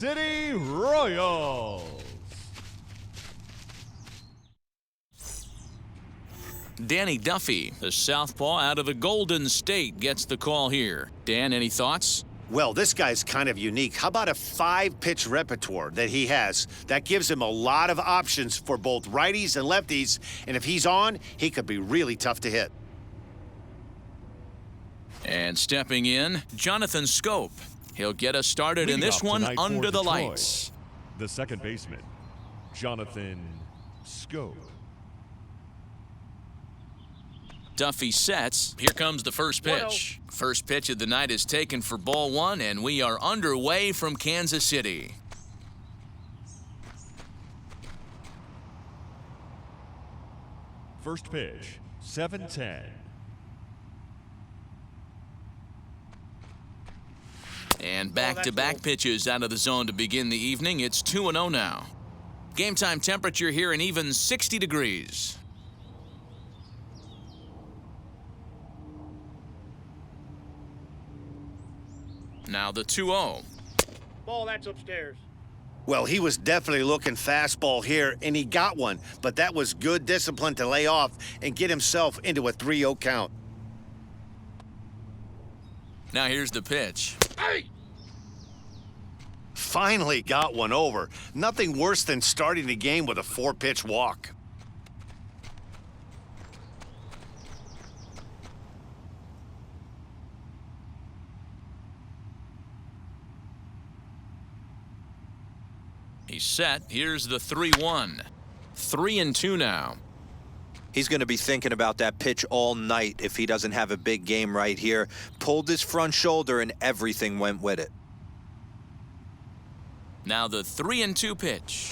City Royals. Danny Duffy, the southpaw out of the Golden State, gets the call here. Dan, any thoughts? Well, this guy's kind of unique. How about a 5-pitch repertoire that he has? That gives him a lot of options for both righties and lefties, and if he's on, he could be really tough to hit. And stepping in, Jonathan Scope. He'll get us started in this one under the lights. The second baseman, Jonathan Scope. Duffy sets. Here comes the first pitch. First pitch of the night is taken for ball one, and we are underway from Kansas City. First pitch, 7-10. And back-to-back pitches out of the zone to begin the evening. It's 2-0 now. Game time temperature here an even 60 degrees. Now the 2-0. Ball, that's upstairs. Well, he was definitely looking fastball here, and he got one, but that was good discipline to lay off and get himself into a 3-0 count. Now here's the pitch. Hey! Finally got one over. Nothing worse than starting the game with a 4-pitch walk. He's set. Here's the 3-1. 3-2 now. He's going to be thinking about that pitch all night if he doesn't have a big game right here. Pulled his front shoulder and everything went with it. Now the 3-2 pitch.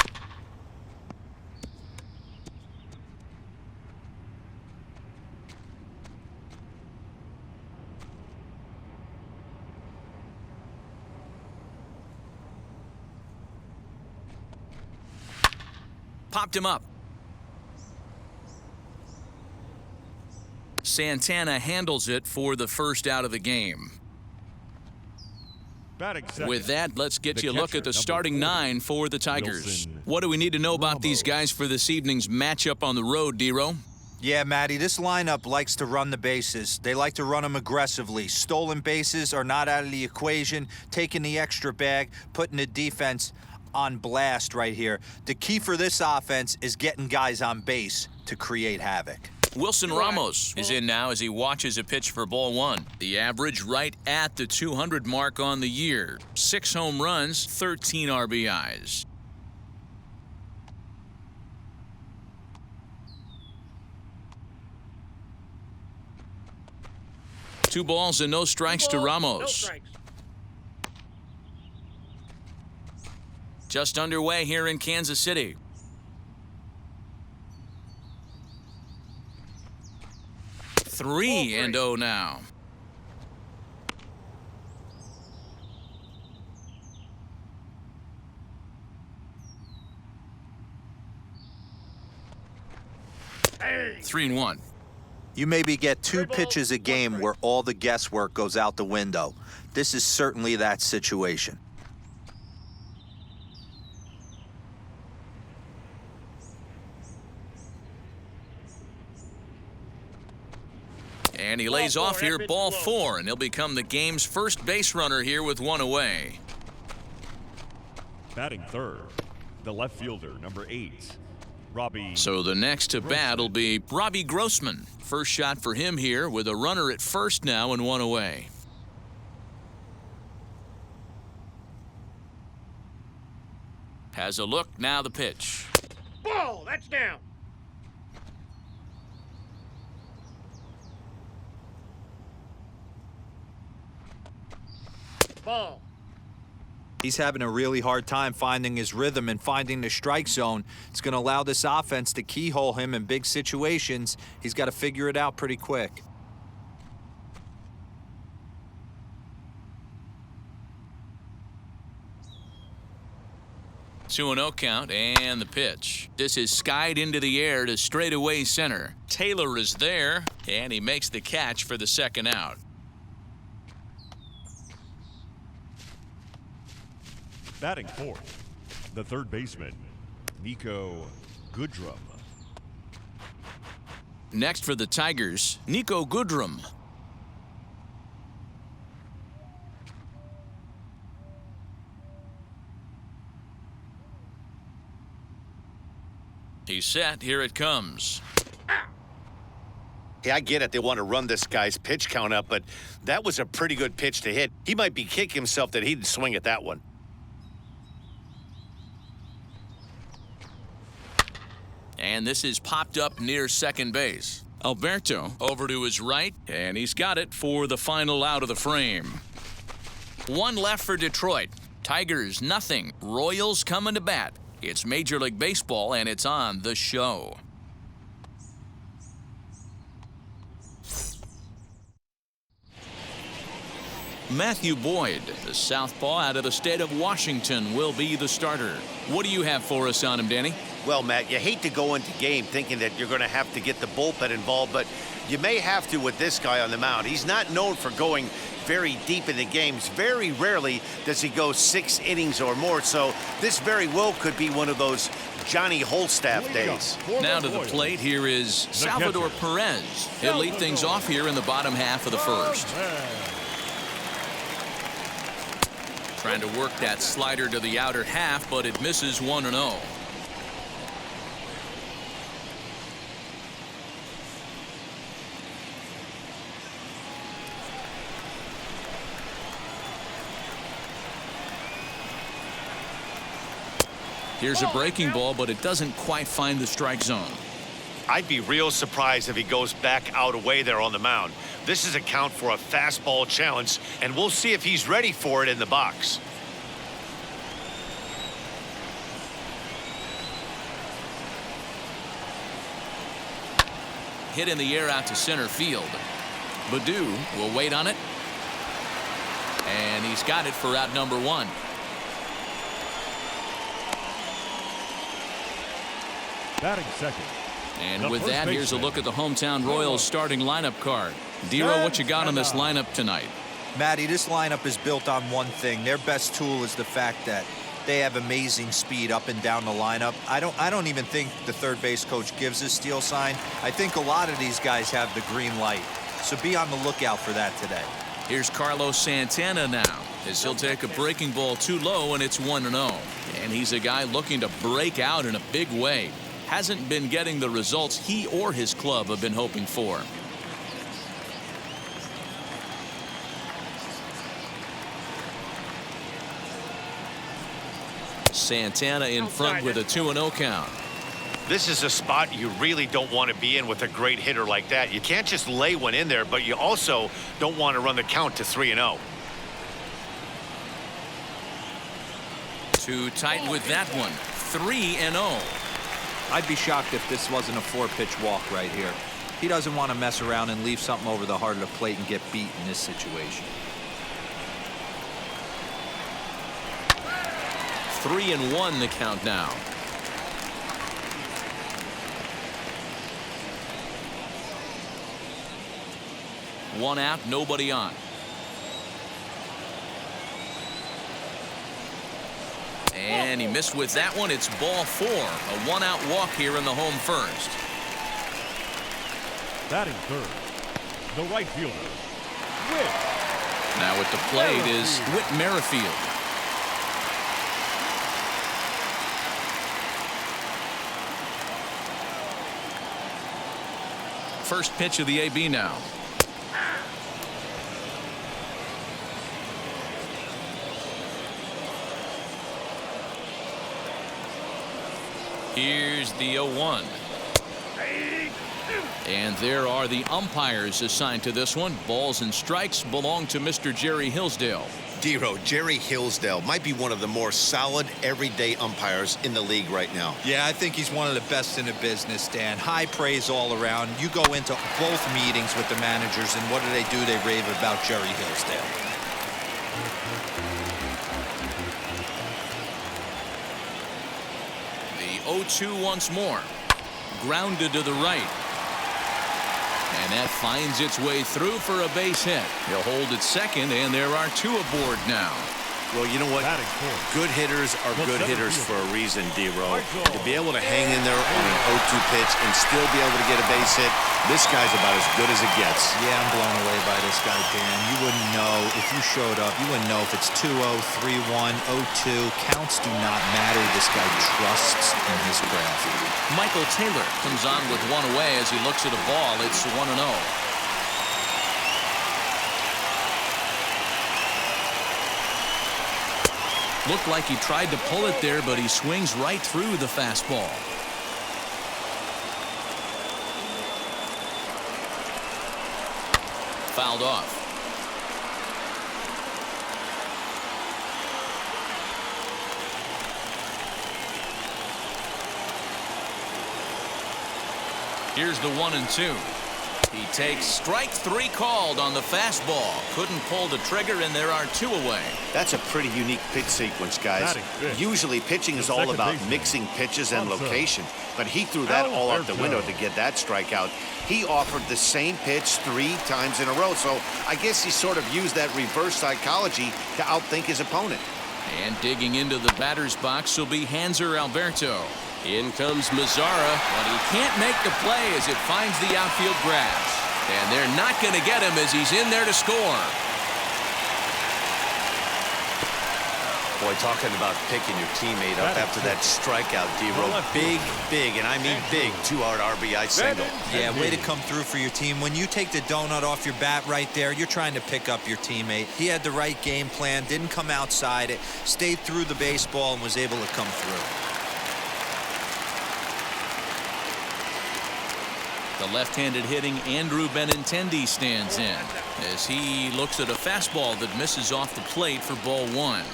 Popped him up. Santana handles it for the first out of the game. With that, let's get you a look at the starting 9 for the Tigers. Wilson What do we need to know about these guys for this evening's matchup on the road, D-Row? Yeah, Matty, this lineup likes to run the bases. They like to run them aggressively. Stolen bases are not out of the equation. Taking the extra bag, putting the defense on blast right here. The key for this offense is getting guys on base to create havoc. Wilson Ramos is in now as he watches a pitch for ball one. The average right at the 200 mark on the year. 6 home runs, 13 RBIs. Two balls and no strikes to Ramos. No strikes. Just underway here in Kansas City. Three and 0 now. Hey! 3-1. You maybe get 2 balls, pitches a 1 game strike. where all the guesswork goes out the window. This is certainly that situation. And he lays off here, ball 4, and he'll become the game's first base runner here with 1 away. Batting third, the left fielder, number 8, Robbie. So the next to bat will be Robbie Grossman. First shot for him here with a runner at first now and 1 away. Has a look, now the pitch. Ball, that's down. Ball. He's having a really hard time finding his rhythm and finding the strike zone. It's going to allow this offense to keyhole him in big situations. He's got to figure it out pretty quick. Two and 0 count and the pitch. This is skied into the air to straightaway center. Taylor is there, and he makes the catch for the second out. Batting fourth, the third baseman, Nico Goodrum. Next for the Tigers, Nico Goodrum. He's set. Here it comes. Yeah, I get it. They want to run this guy's pitch count up, but that was a pretty good pitch to hit. He might be kicking himself that he didn't swing at that one. And this is popped up near second base. Alberto over to his right, and he's got it for the final out of the frame. One left for Detroit. Tigers, nothing. Royals coming to bat. It's Major League Baseball, and it's on the show. Matthew Boyd, the southpaw out of the state of Washington, will be the starter. What do you have for us on him, Danny? Well, Matt, you hate to go into game thinking that you're going to have to get the bullpen involved, but you may have to with this guy on the mound. He's not known for going very deep in the games. Very rarely does he go 6 innings or more, so this very well could be one of those Johnny Holstaff days. Now to the plate, here is Salvador Perez. He'll lead things off here in the bottom half of the first. Trying to work that slider to the outer half, but it misses 1-0. Here's a breaking ball, but it doesn't quite find the strike zone. I'd be real surprised if he goes back out away there on the mound. This is a count for a fastball challenge, and we'll see if he's ready for it in the box. Hit in the air out to center field. Baddoo will wait on it. And he's got it for out number 1. Batting second. And with that, here's a look at the hometown Royals starting lineup card. Dero, what you got on this lineup tonight? Matty, this lineup is built on one thing. Their best tool is the fact that they have amazing speed up and down the lineup. I don't even think the third base coach gives a steal sign. I think a lot of these guys have the green light. So be on the lookout for that today. Here's Carlos Santana now, as he'll take a breaking ball too low, and it's 1-0. And he's a guy looking to break out in a big way. Hasn't been getting the results he or his club have been hoping for. Santana in front with a 2-0 count. This is a spot you really don't want to be in with a great hitter like that. You can't just lay one in there, but you also don't want to run the count to 3-0. Too tight with that one. 3-0. I'd be shocked if this wasn't a 4-pitch walk right here. He doesn't want to mess around and leave something over the heart of the plate and get beat in this situation. 3-1 the count now. One out, nobody on. And he missed with that one. It's ball 4. A 1-out walk here in the home first. Batting third, the right fielder, Whit. Now at the plate is Whit Merrifield. First pitch of the AB now. Here's the 0-1. And there are the umpires assigned to this one. Balls and strikes belong to Mr. Jerry Hillsdale. Dero, Jerry Hillsdale might be one of the more solid everyday umpires in the league right now. Yeah, I think he's one of the best in the business, Dan. High praise all around. You go into both meetings with the managers, and what do? They rave about Jerry Hillsdale. The 0-2 once more. Grounded to the right. And that finds its way through for a base hit. He'll hold at second, and there are 2 aboard now. Well, you know what? Batting fourth. Good hitters are good hitters for a reason, D-Row. To be able to hang in there on an 0-2 pitch and still be able to get a base hit, this guy's about as good as it gets. Yeah, I'm blown away by this guy, Dan. You wouldn't know if you showed up. You wouldn't know if it's 2-0, 3-1, 0-2. Counts do not matter. This guy trusts in his craft. Michael Taylor comes on with one away as he looks at a ball. It's 1-0. Looked like he tried to pull it there, but he swings right through the fastball. Fouled off. Here's the 1-2. He takes strike 3 called on the fastball. Couldn't pull the trigger, and there are 2 away. That's a pretty unique pitch sequence, guys. Usually pitching is all about mixing pitches and location, but he threw that all out the window to get that strikeout. He offered the same pitch 3 times in a row, so I guess he sort of used that reverse psychology to outthink his opponent. And digging into the batter's box will be Hanser Alberto. In comes Mazzara, but he can't make the play as it finds the outfield grass. And they're not going to get him as he's in there to score. Boy, talking about picking your teammate up after that strikeout, D-Row. Big, and I mean big, 2-out RBI single. Yeah, way to come through for your team. When you take the donut off your bat right there, you're trying to pick up your teammate. He had the right game plan, didn't come outside it, stayed through the baseball, and was able to come through. The left-handed hitting Andrew Benintendi stands in as he looks at a fastball that misses off the plate for ball 1.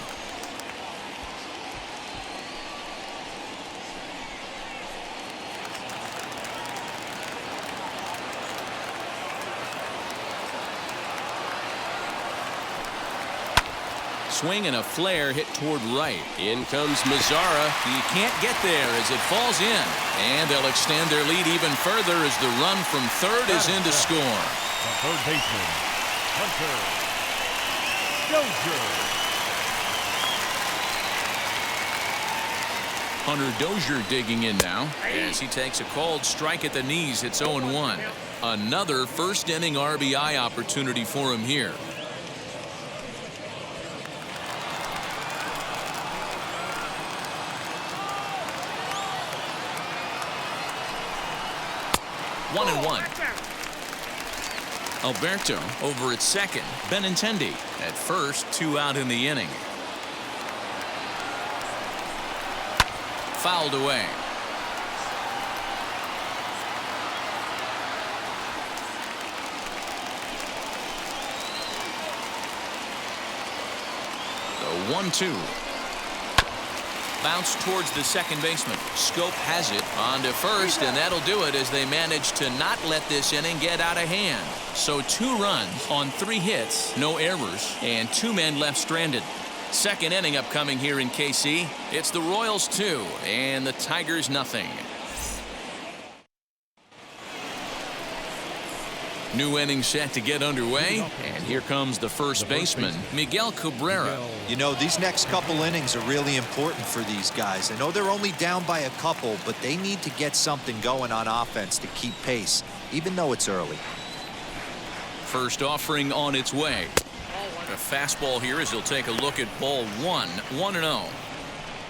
Swing and a flare hit toward right. In comes Mazzara. He can't get there as it falls in. And they'll extend their lead even further as the run from third is in to score. The third baseman, Hunter Dozier. Hunter Dozier digging in now as he takes a called strike at the knees. It's 0-1. Another first inning RBI opportunity for him here. One and one. Alberto over at second. Benintendi at first. 2 out in the inning. Fouled away. The 1-2. Bounce towards the second baseman. Scope has it on to first, and that'll do it as they manage to not let this inning get out of hand. So 2 runs on 3 hits, no errors, and 2 men left stranded. Second inning upcoming here in KC. It's the Royals 2 and the Tigers nothing. New inning set to get underway, and here comes the first baseman, Miguel Cabrera. You know, these next couple innings are really important for these guys. I know they're only down by a couple, but they need to get something going on offense to keep pace, even though it's early. First offering on its way. A fastball here as he'll take a look at ball 1, 1-0.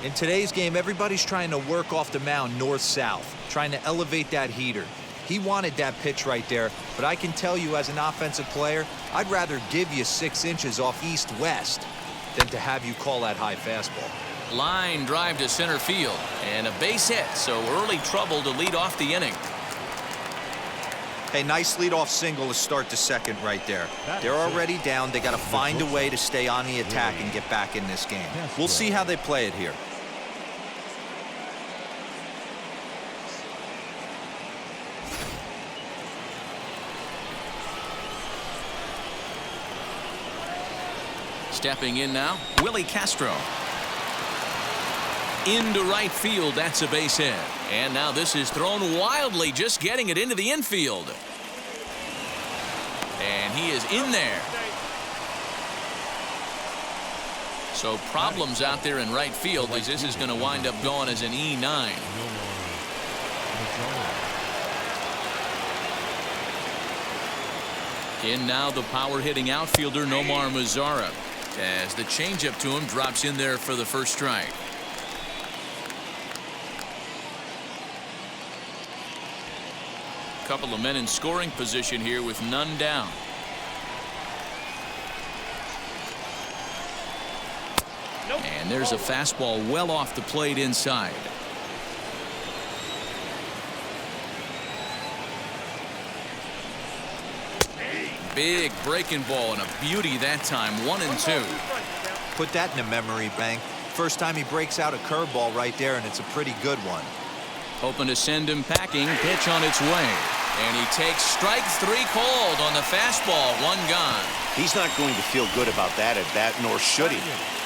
In today's game, everybody's trying to work off the mound north-south, trying to elevate that heater. He wanted that pitch right there, but I can tell you as an offensive player, I'd rather give you 6 inches off east-west than to have you call that high fastball. Line drive to center field and a base hit, so early trouble to lead off the inning. Hey, nice leadoff single to start the second right there. They're already down. They got to find a way to stay on the attack and get back in this game. We'll see how they play it here. Stepping in now, Willie Castro. Into right field, that's a base hit. And now this is thrown wildly, just getting it into the infield. And he is in there. So problems out there in right field as this is going to wind up going as an E9. In now the power-hitting outfielder Nomar Mazara, as the changeup to him drops in there for the first strike. Couple of men in scoring position here with none down. And there's a fastball well off the plate inside. Big breaking ball and a beauty that time. 1-2. Put that in the memory bank. First time he breaks out a curveball right there, and it's a pretty good one. Hoping to send him packing. Pitch on its way. And he takes strike 3 called on the fastball. 1 gone. He's not going to feel good about that at bat, nor should he.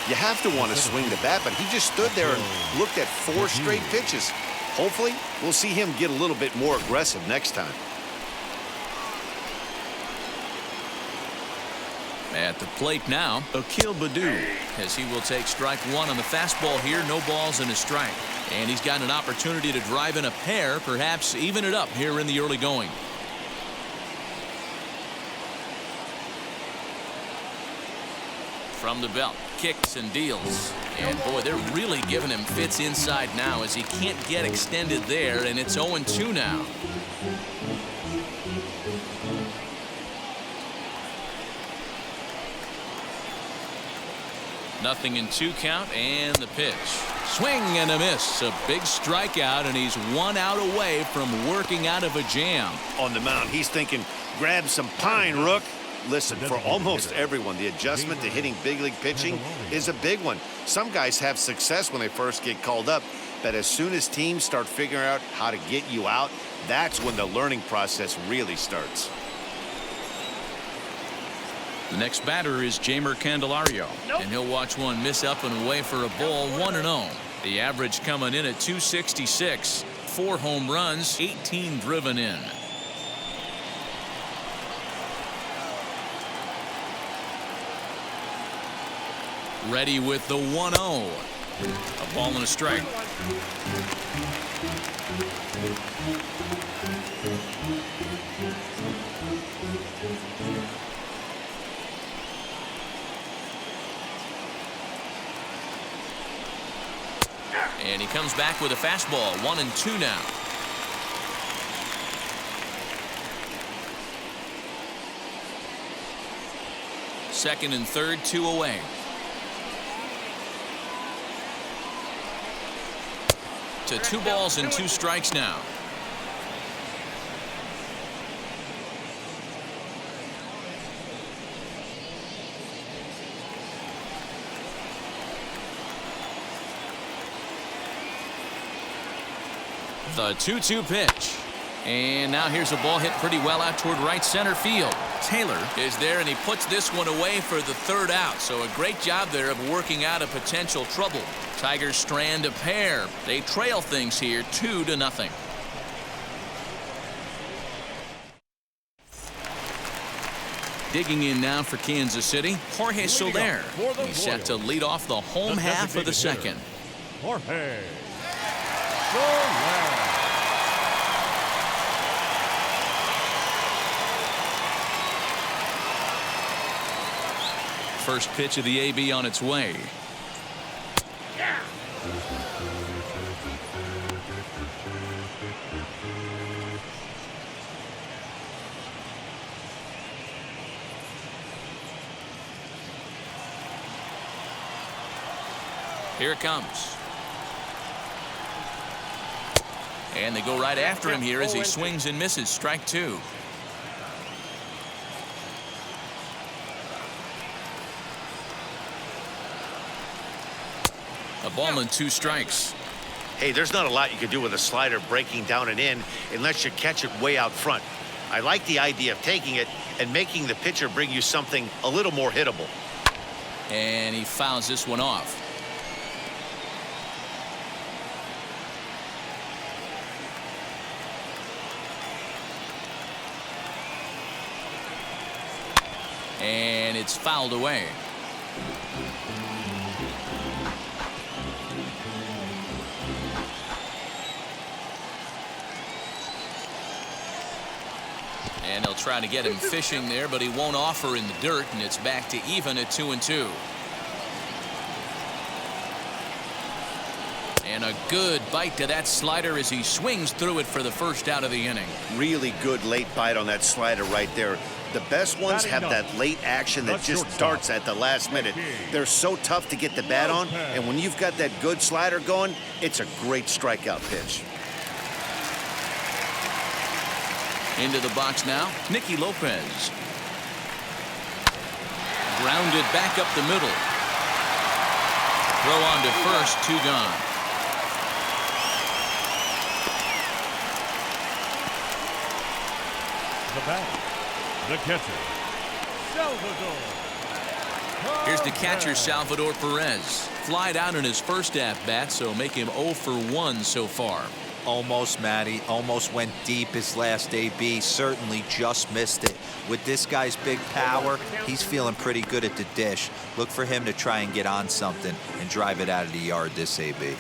You have to want to swing the bat, but he just stood there and looked at 4 straight pitches. Hopefully, we'll see him get a little bit more aggressive next time. At the plate now, Akil Baddoo, as he will take strike 1 on the fastball here. No balls and a strike. And he's got an opportunity to drive in a pair, perhaps even it up here in the early going. From the belt, kicks and deals. And boy, they're really giving him fits inside now as he can't get extended there, and it's 0-2 now. Nothing in 2 count, and the pitch. Swing and a miss. A big strikeout, and he's 1 out away from working out of a jam. On the mound, he's thinking, grab some pine, Rook. Listen, for almost everyone, the adjustment to hitting big league pitching is a big one. Some guys have success when they first get called up, but as soon as teams start figuring out how to get you out, that's when the learning process really starts. The next batter is Jeimer Candelario, and he'll watch one miss up and away for a ball. 1-0. The average coming in at 266. 4 home runs, 18 driven in. Ready with the 1-0. A ball and a strike. And he comes back with a fastball. 1-2 now. Second and third, 2 away. To 2 balls and 2 strikes now. The 2-2 pitch. And now here's a ball hit pretty well out toward right center field. Taylor is there, and he puts this one away for the 3rd out. So a great job there of working out a potential trouble. Tigers strand a pair. They trail things here 2-0. Digging in now for Kansas City, Jorge Soler. He's set to lead off the home half of the second. Jorge Soler. First pitch of the AB on its way. Here it comes. And they go right after him here as he swings and misses. Strike 2. A ball and 2 strikes. Hey, there's not a lot you can do with a slider breaking down and in unless you catch it way out front. I like the idea of taking it and making the pitcher bring you something a little more hittable. And he fouls this one off. And it's fouled away. And he'll try to get him fishing there, but he won't offer in the dirt, and it's back to even at 2-2. And a good bite to that slider as he swings through it for the first out of the inning. Really good late bite on that slider right there. The best ones have that late action that just starts at the last minute. They're so tough to get the bat on, and when you've got that good slider going, it's a great strikeout pitch. Into the box now, Nicky Lopez. Grounded back up the middle. Throw on to first, 2 gone. The bat, the catcher, Salvador. Here's the catcher, Salvador Perez. Flied out in his first at-bat, so make him 0 for 1 so far. Almost, Matty. Almost went deep his last AB. Certainly just missed it. With this guy's big power, he's feeling pretty good at the dish. Look for him to try and get on something and drive it out of the yard this AB.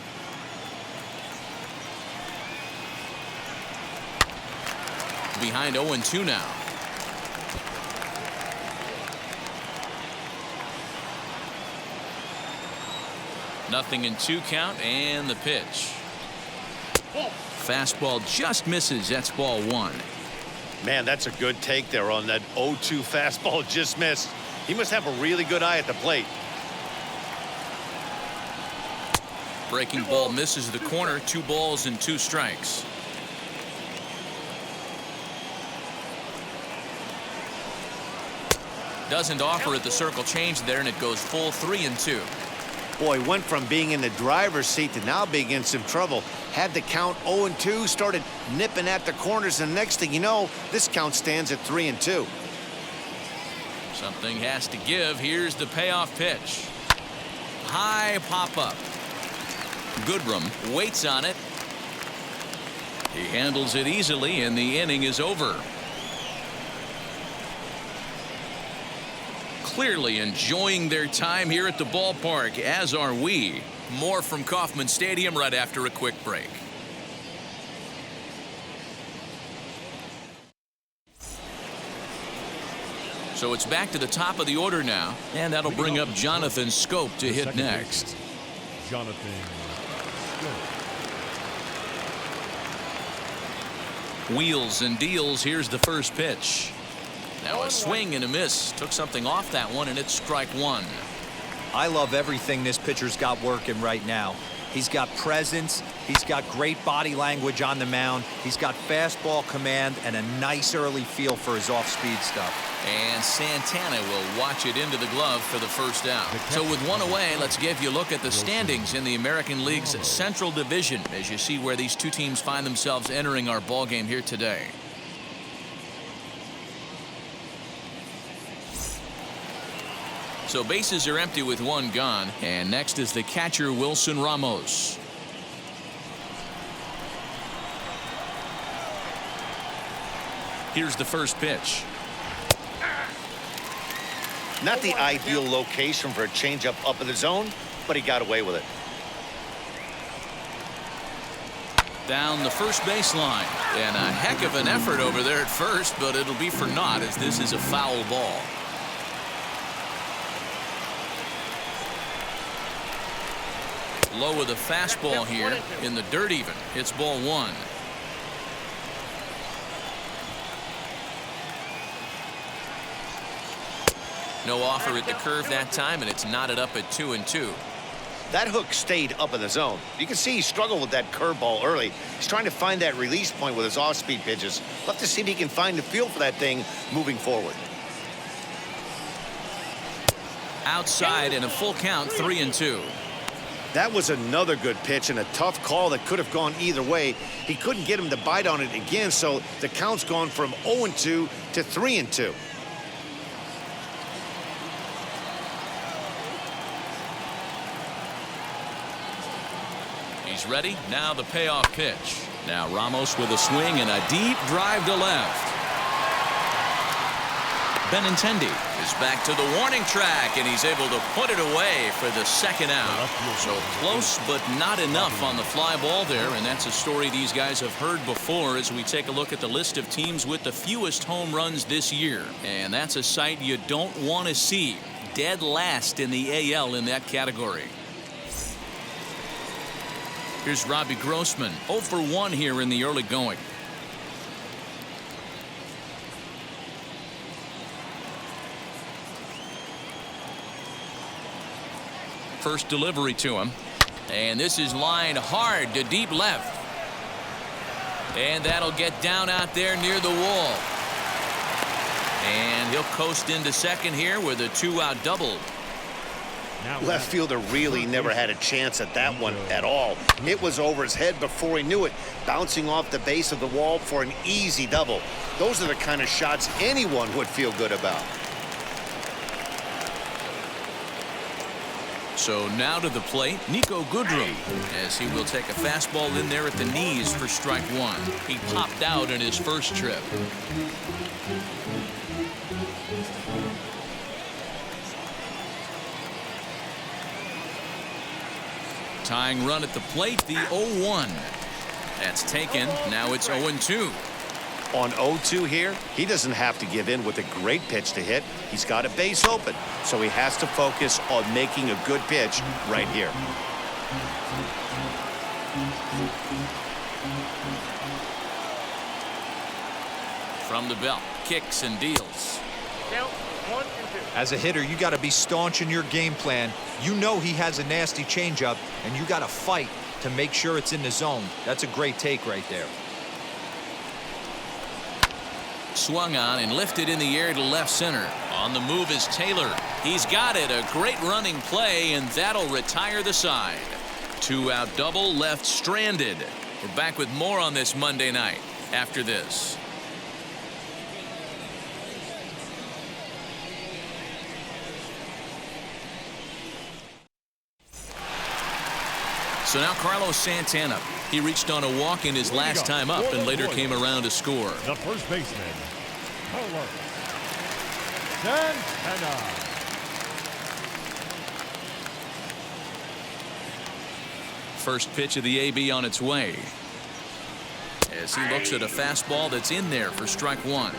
Behind 0-2 now. Nothing in 2 count, and the pitch. Fastball just misses. That's ball 1. Man, that's a good take there on that 0-2 fastball just missed. He must have a really good eye at the plate. Breaking ball misses the corner. 2 balls and 2 strikes. Doesn't offer at the circle change there, and it goes full 3-2. Boy, went from being in the driver's seat to now being in some trouble. Had the count 0-2, started nipping at the corners, and next thing you know, this count stands at 3-2. Something has to give. Here's the payoff pitch. High pop-up. Goodrum waits on it. He handles it easily, and the inning is over. Clearly enjoying their time here at the ballpark, as are we. More from Kauffman Stadium right after a quick break. So it's back to the top of the order now, and that'll bring up Jonathan Scope to hit next. Jonathan Scope. Wheels and deals. Here's the first pitch. Now a swing and a miss. Took something off that one, and it's strike 1. I love everything this pitcher's got working right now. He's got presence. He's got great body language on the mound. He's got fastball command and a nice early feel for his off-speed stuff. And Santana will watch it into the glove for the first out. So with 1 away, let's give you a look at the standings in the American League's Central Division as you see where these 2 teams find themselves entering our ball game here today. So bases are empty with 1 gone, and next is the catcher Wilson Ramos. Here's the first pitch. Not the ideal location for a changeup up in the zone, but he got away with it. Down the first baseline, and a heck of an effort over there at first, but it'll be for naught as this is a foul ball. Low with a fastball here in the dirt even. It's ball 1. No offer at the curve that time, and it's knotted up at 2-2. That hook stayed up in the zone. You can see he struggled with that curveball early. He's trying to find that release point with his off-speed pitches. We'll have to see if he can find the feel for that thing moving forward. Outside and a full count, 3-2. That was another good pitch and a tough call that could have gone either way. He couldn't get him to bite on it again, so the count's gone from 0-2 to 3-2. He's ready. Now the payoff pitch. Now Ramos with a swing and a deep drive to left. Benintendi is back to the warning track, and he's able to put it away for the second out. So close, but not enough on the fly ball there, and that's a story these guys have heard before as we take a look at the list of teams with the fewest home runs this year. And that's a sight you don't want to see. Dead last in the AL in that category. Here's Robbie Grossman, 0 for 1 here in the early going. First delivery to him, and this is lined hard to deep left, and that'll get down out there near the wall, and he'll coast into second here with a 2-out double. Left fielder really never had a chance at that one at all. It was over his head before he knew it, bouncing off the base of the wall for an easy double. Those are the kind of shots anyone would feel good about. So now to the plate, Nico Goodrum, as he will take a fastball in there at the knees for strike one. He popped out in his first trip. Tying run at the plate, the 0-1. That's taken. Now it's 0-2. On 0-2 here, he doesn't have to give in with a great pitch to hit. He's got a base open, so he has to focus on making a good pitch right here. From the belt, kicks and deals. Count 1 and 2. As a hitter, you got to be staunch in your game plan. You know he has a nasty changeup, and you got to fight to make sure it's in the zone. That's a great take right there. Swung on and lifted in the air to left center. On the move is Taylor. He's got it. A great running play, and that'll retire the side. 2-out double left stranded. We're back with more on this Monday night after this. So now Carlos Santana. He reached on a walk in his last time up and later came around to score. The first baseman, Carlos Santana. First pitch of the AB on its way, as he looks at a fastball that's in there for strike one.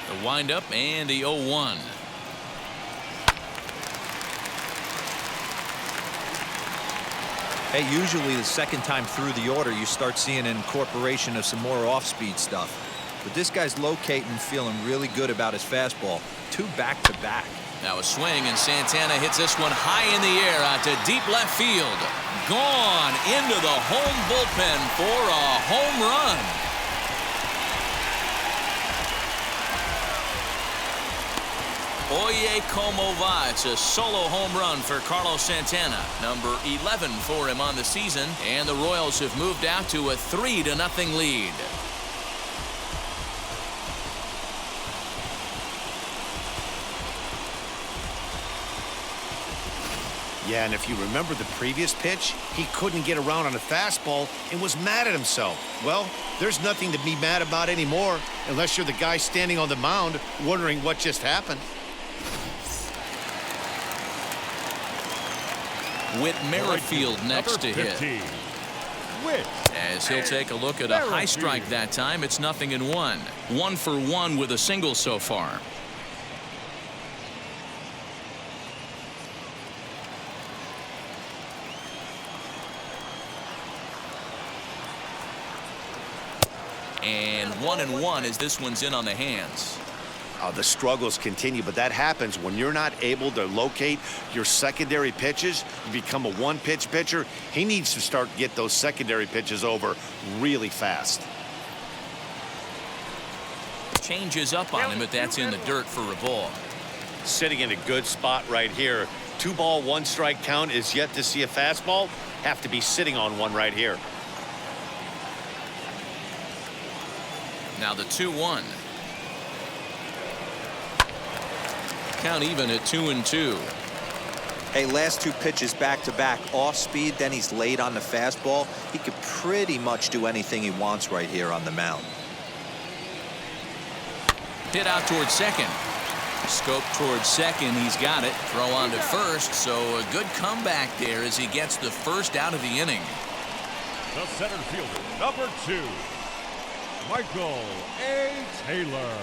The windup and the 0-1. Hey, usually the second time through the order, you start seeing an incorporation of some more off-speed stuff. But this guy's locating, feeling really good about his fastball. 2 back-to-back. Now a swing, and Santana hits this one high in the air out to deep left field. Gone into the home bullpen for a home run. Oye como va. It's a solo home run for Carlos Santana. Number 11 for him on the season. And the Royals have moved out to a 3-0 lead. Yeah, and if you remember the previous pitch, he couldn't get around on a fastball and was mad at himself. Well, there's nothing to be mad about anymore unless you're the guy standing on the mound wondering what just happened. Whit Merrifield next to hit. As he'll take a look at a high strike that time, it's 0-1. 1 for 1 with a single so far. And 1-1 as this one's in on the hands. The struggles continue, but that happens when you're not able to locate your secondary pitches. You become a one-pitch pitcher. He needs to start to get those secondary pitches over really fast. Changes up on him, but that's in the dirt for a ball. Sitting in a good spot right here. 2-ball, 1-strike count is yet to see a fastball. Have to be sitting on one right here. Now the 2-1. count even at 2-2. Hey, last two pitches back-to-back, off speed, then he's late on the fastball. He could pretty much do anything he wants right here on the mound. Hit out towards second. Scope towards second. He's got it. Throw on to first. So a good comeback there as he gets the first out of the inning. The center fielder, number 2, Michael A. Taylor.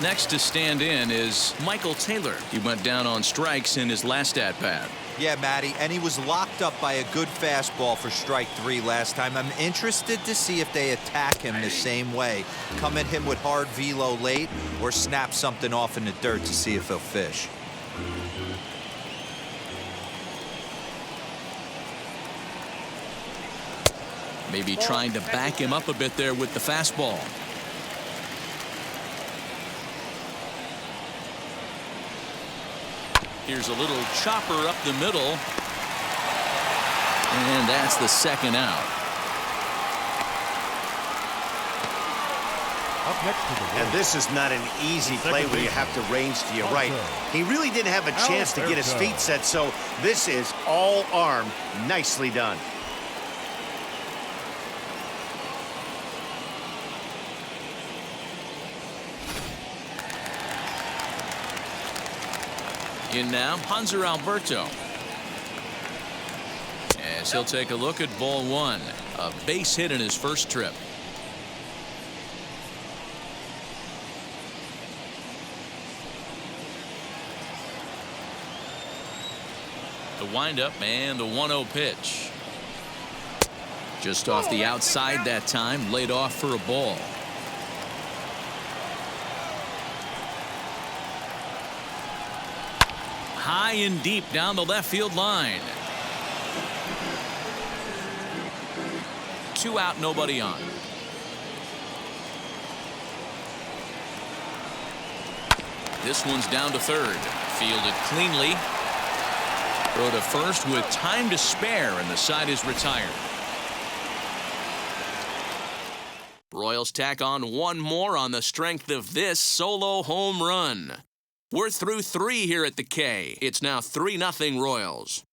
Next to stand in is Michael Taylor. He went down on strikes in his last at-bat. Yeah, Matty, and he was locked up by a good fastball for strike 3 last time. I'm interested to see if they attack him the same way. Come at him with hard velo late or snap something off in the dirt to see if he'll fish. Maybe trying to back him up a bit there with the fastball. Here's a little chopper up the middle. And that's the second out. Up next to the And this is not an easy play where you have to range to your right. He really didn't have a chance to get his feet set, so this is all arm. Nicely done. In now, Hanser Alberto. As he'll take a look at ball 1. A base hit in his first trip. The windup and the 1-0 pitch. Just off the outside that time, laid off for a ball. High and deep down the left field line. 2 out, nobody on. This one's down to third. Fielded cleanly. Throw to first with time to spare, and the side is retired. Royals tack on one more on the strength of this solo home run. We're through 3 here at the K. It's now 3-0 Royals.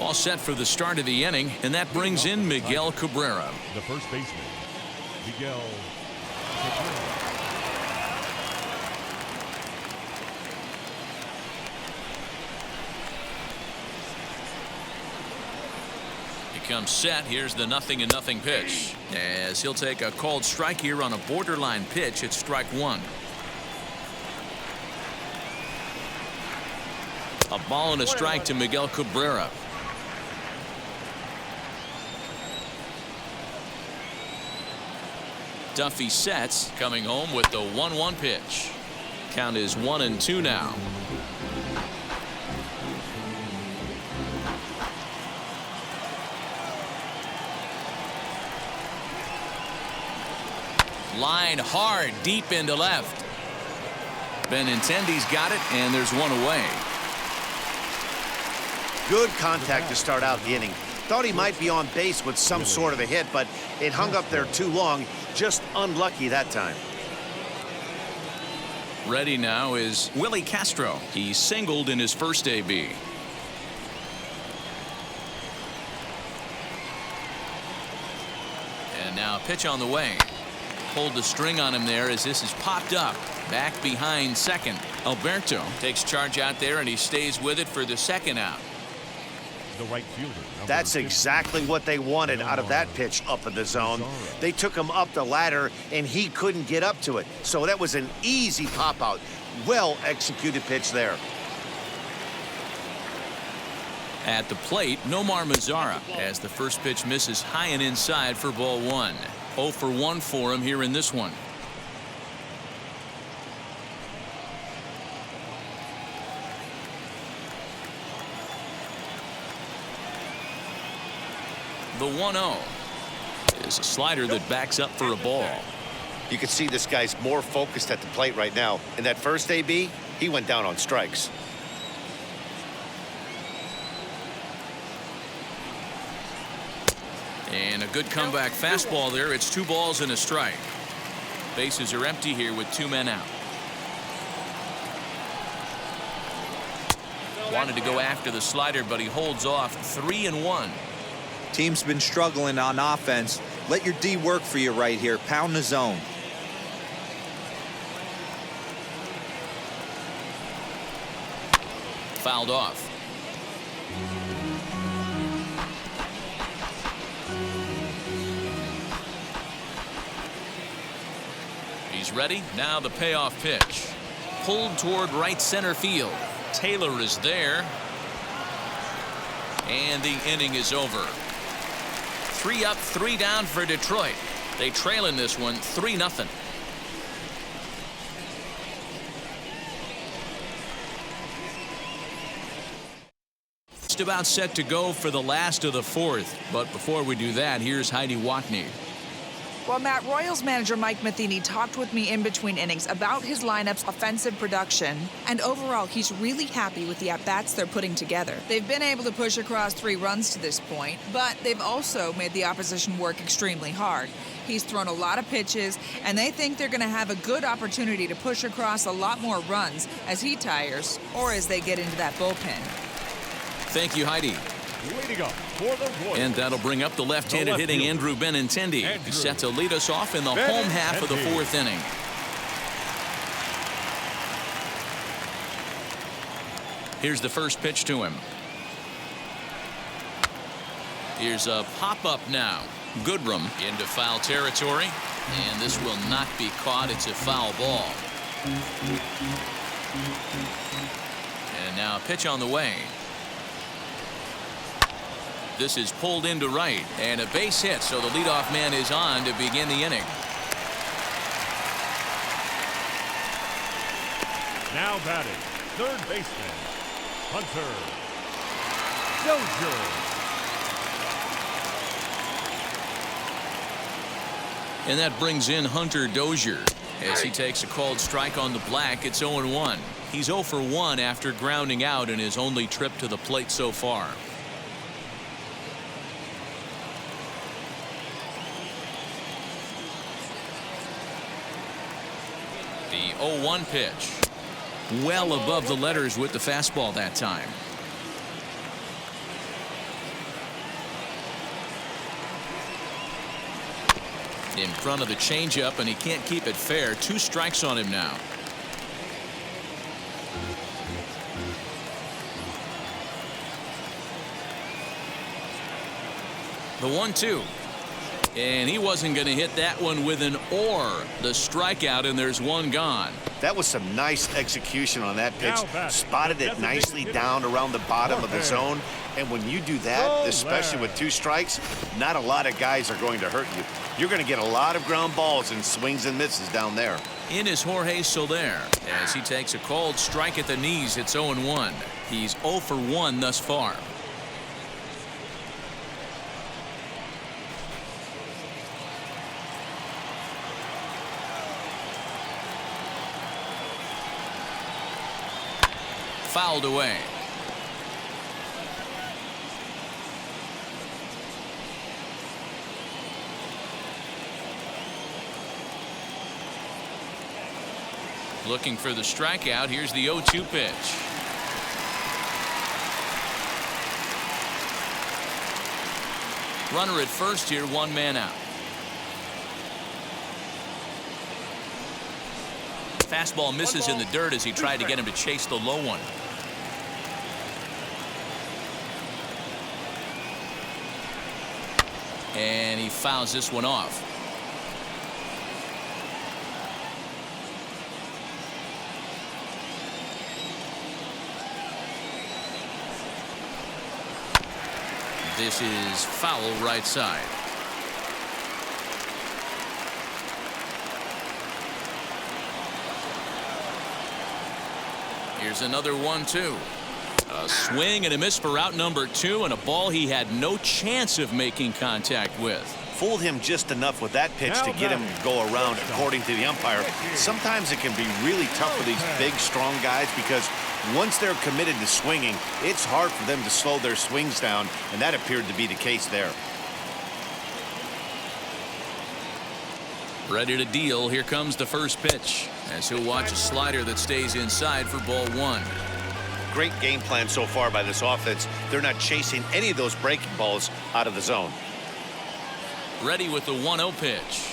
All set for the start of the inning, and that brings in Miguel Cabrera. The first baseman, Miguel Cabrera. Comes set. Here's the 0-0 pitch as he'll take a called strike here on a borderline pitch at strike 1. A ball and a strike to Miguel Cabrera. Duffy sets, coming home with the 1-1 pitch. Count is 1-2 now. Line hard deep into left. Benintendi's got it, and there's one away. Good contact to start out the inning. Thought he might be on base with some sort of a hit, but it hung up there too long. Just unlucky that time. Ready now is Willie Castro. He singled in his first AB. And now pitch on the way. Pulled the string on him there as this is popped up. Back behind second. Alberto takes charge out there, and he stays with it for the second out. The right fielder. That's exactly what they wanted out of that pitch up in the zone. They took him up the ladder, and he couldn't get up to it. So that was an easy pop-out. Well-executed pitch there. At the plate, Nomar Mazara as the first pitch misses high and inside for ball 1. 0 for 1 for him here in this one. The 1-0 is a slider that backs up for a ball. You can see this guy's more focused at the plate right now. In that first AB, he went down on strikes. And a good comeback fastball there. It's 2 balls and a strike. Bases are empty here with 2 men out. Wanted to go after the slider, but he holds off. 3-1. Team's been struggling on offense. Let your D work for you right here. Pound the zone. Fouled off. He's ready. Now the payoff pitch. Pulled toward right center field. Taylor is there. And the inning is over. 3 up, 3 down for Detroit. They trail in this one 3-0. Just about set to go for the last of the 4th. But before we do that, here's Heidi Watney. Well, Matt, Royals manager Mike Matheny talked with me in between innings about his lineup's offensive production, and overall, he's really happy with the at-bats they're putting together. They've been able to push across 3 runs to this point, but they've also made the opposition work extremely hard. He's thrown a lot of pitches, and they think they're going to have a good opportunity to push across a lot more runs as he tires or as they get into that bullpen. Thank you, Heidi. Leading up for the Royals. And that'll bring up the left-handed hitting Andrew Benintendi. He's set to lead us off in the home half of the 4th inning. Here's the first pitch to him. Here's a pop-up now. Goodrum into foul territory. And this will not be caught. It's a foul ball. And now a pitch on the way. This is pulled into right, and a base hit, so the leadoff man is on to begin the inning. Now batting, third baseman, Hunter Dozier. And that brings in Hunter Dozier as he takes a called strike on the black. It's 0-1. He's 0 for 1 after grounding out in his only trip to the plate so far. The 0-1 pitch. Well above the letters with the fastball that time. In front of the changeup, and he can't keep it fair. 2 strikes on him now. The 1-2. And he wasn't going to hit that one with an or. The strikeout, and there's 1 gone. That was some nice execution on that pitch. Spotted it nicely down around the bottom of the zone. And when you do that, especially with 2 strikes, not a lot of guys are going to hurt you. You're going to get a lot of ground balls and swings and misses down there. In is Jorge Soler as he takes a called strike at the knees. It's 0-1. He's 0 for 1 thus far. Fouled away. Looking for the strikeout. Here's the 0-2 pitch. Runner at first here, 1 man out. Fastball misses in the dirt as he tried to get him to chase the low one. And he fouls this one off. This is foul right side. Here's another 1-2. A swing and a miss for out number 2, and a ball he had no chance of making contact with. Fooled him just enough with that pitch to get him to go around, according to the umpire. Sometimes it can be really tough for these big, strong guys because once they're committed to swinging, it's hard for them to slow their swings down, and that appeared to be the case there. Ready to deal. Here comes the first pitch, as he'll watch a slider that stays inside for ball one. Great game plan so far by this offense. They're not chasing any of those breaking balls out of the zone. Ready with the 1-0 pitch.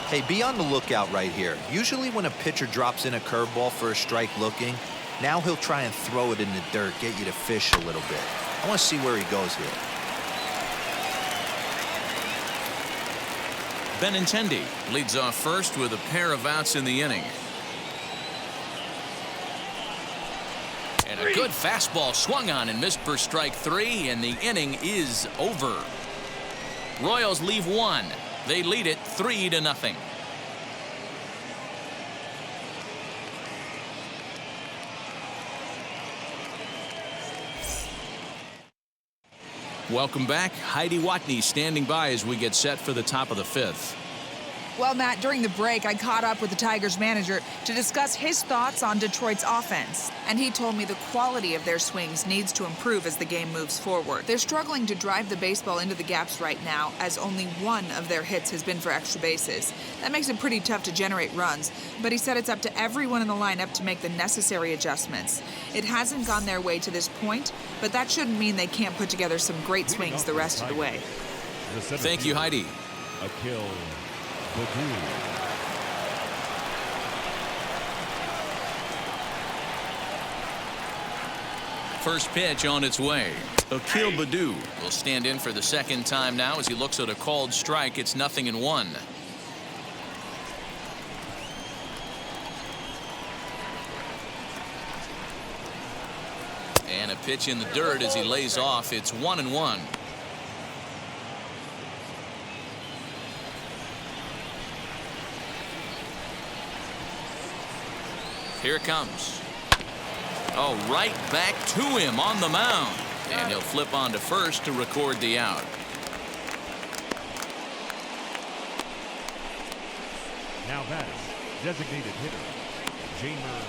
Hey, be on the lookout right here. Usually when a pitcher drops in a curveball for a strike looking, now he'll try and throw it in the dirt, get you to fish a little bit. I want to see where he goes here. Benintendi leads off first with a pair of outs in the inning. And a good fastball swung on and missed for strike three, and the inning is over. Royals leave one. They lead it 3-0. Welcome back. Heidi Watney standing by as we get set for the top of the fifth. Well, Matt, during the break, I caught up with the Tigers manager to discuss his thoughts on Detroit's offense. And he told me the quality of their swings needs to improve as the game moves forward. They're struggling to drive the baseball into the gaps right now, as only one of their hits has been for extra bases. That makes it pretty tough to generate runs, but he said it's up to everyone in the lineup to make the necessary adjustments. It hasn't gone their way to this point, but that shouldn't mean they can't put together some great swings the rest of the way. Thank you, Heidi. Akil First pitch on its way. Akil Baddoo will stand in for the second time now as he looks at a called strike. It's 0-1. And a pitch in the dirt as he lays off. It's 1-1. Here it comes. Oh, right back to him on the mound. And he'll flip on to first to record the out. Now batting, designated hitter, Jamer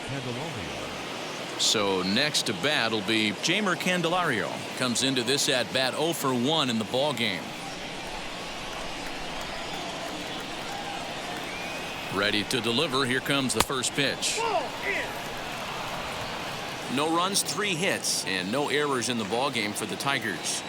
Candelario. So next to bat will be Jamer Candelario. Comes into this at bat 0 for 1 in the ball game. Ready to deliver. Here comes the first pitch. No runs, 3 hits, and no errors in the ball game for the Tigers.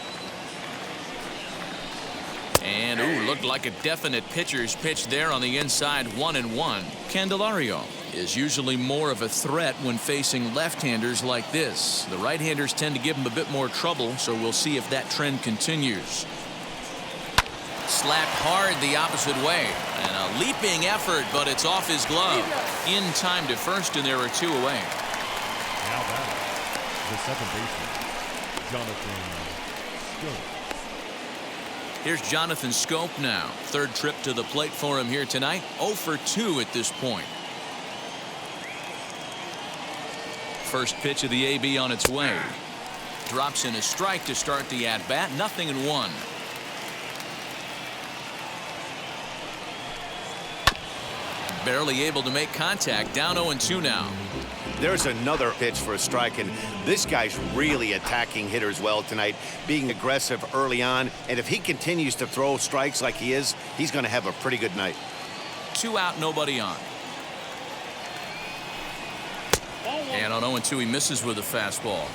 And looked like a definite pitcher's pitch there on the inside. 1-1. Candelario is usually more of a threat when facing left-handers like this. The right-handers tend to give him a bit more trouble, so we'll see if that trend continues. Slapped hard the opposite way, and a leaping effort, but it's off his glove. In time to first, and there are 2 away. Now batting, the second baseman, Jonathan Scope. Here's Jonathan Scope now. Third trip to the plate for him here tonight. 0 for 2 at this point. First pitch of the AB on its way. Drops in a strike to start the at-bat. 0-1. Barely able to make contact. Down 0-2 now. There's another pitch for a strike, and this guy's really attacking hitters well tonight, being aggressive early on. And if he continues to throw strikes like he is, he's going to have a pretty good night. 2 out, nobody on. And on 0-2, he misses with a fastball.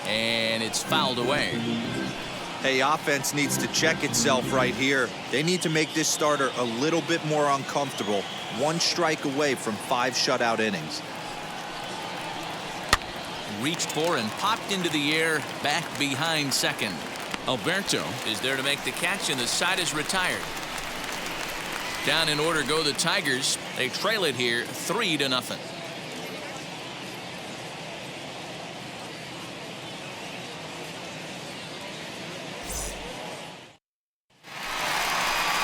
And it's fouled away. Hey, offense needs to check itself right here. They need to make this starter a little bit more uncomfortable. 1 strike away from 5 shutout innings. Reached for and popped into the air, back behind second. Alberto is there to make the catch, and the side is retired. Down in order go the Tigers. They trail it here 3-0.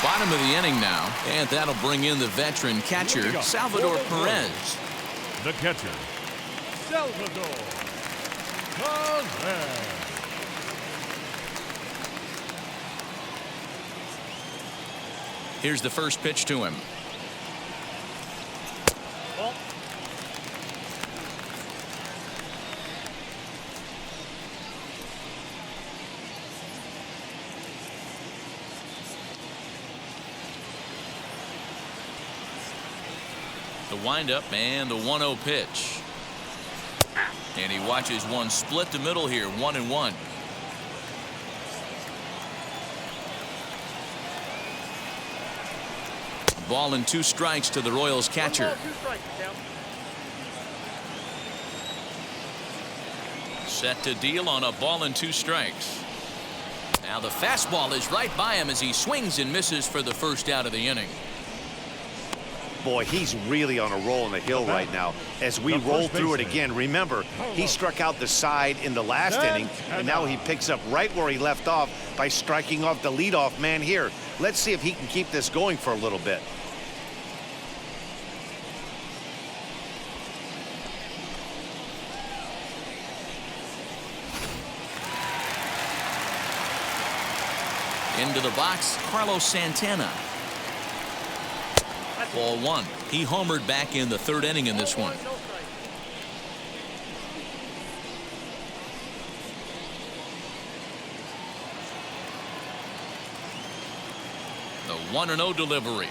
Bottom of the inning now, and that'll bring in the veteran catcher, Salvador Perez. The catcher, Salvador Perez. Here's the first pitch to him. The windup and the 1-0 pitch. And he watches one split the middle here, 1-1. Ball and 2 strikes to the Royals catcher. 1 ball, 2 strikes, count. Set to deal on a ball and 2 strikes. Now the fastball is right by him as he swings and misses for the first out of the inning. Boy, he's really on a roll in the hill right now. As we roll through it again, remember, he struck out the side in the last inning, and now he picks up right where he left off by striking off the leadoff man here. Let's see if he can keep this going for a little bit. Into the box, Carlos Santana. Ball 1. He homered back in the 3rd inning in this one. No strike. The 1-0 delivery.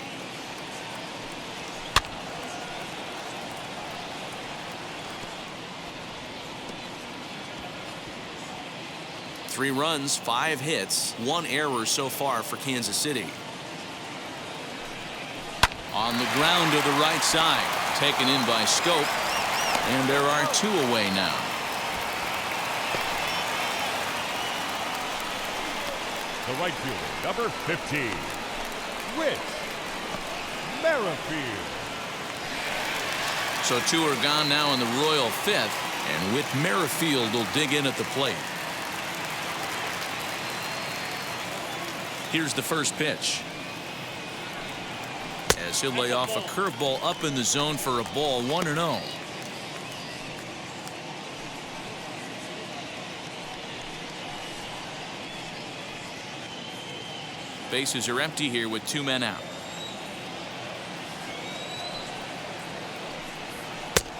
Three runs, 5 hits, 1 error so far for Kansas City. On the ground to the right side, taken in by Scope, and there are 2 away now. The right fielder, number 15, Whit Merrifield. So 2 are gone now in the Royal 5th, and Whit Merrifield will dig in at the plate. Here's the first pitch. As he'll lay off a curveball up in the zone for a ball, 1-0. Bases are empty here with 2 men out.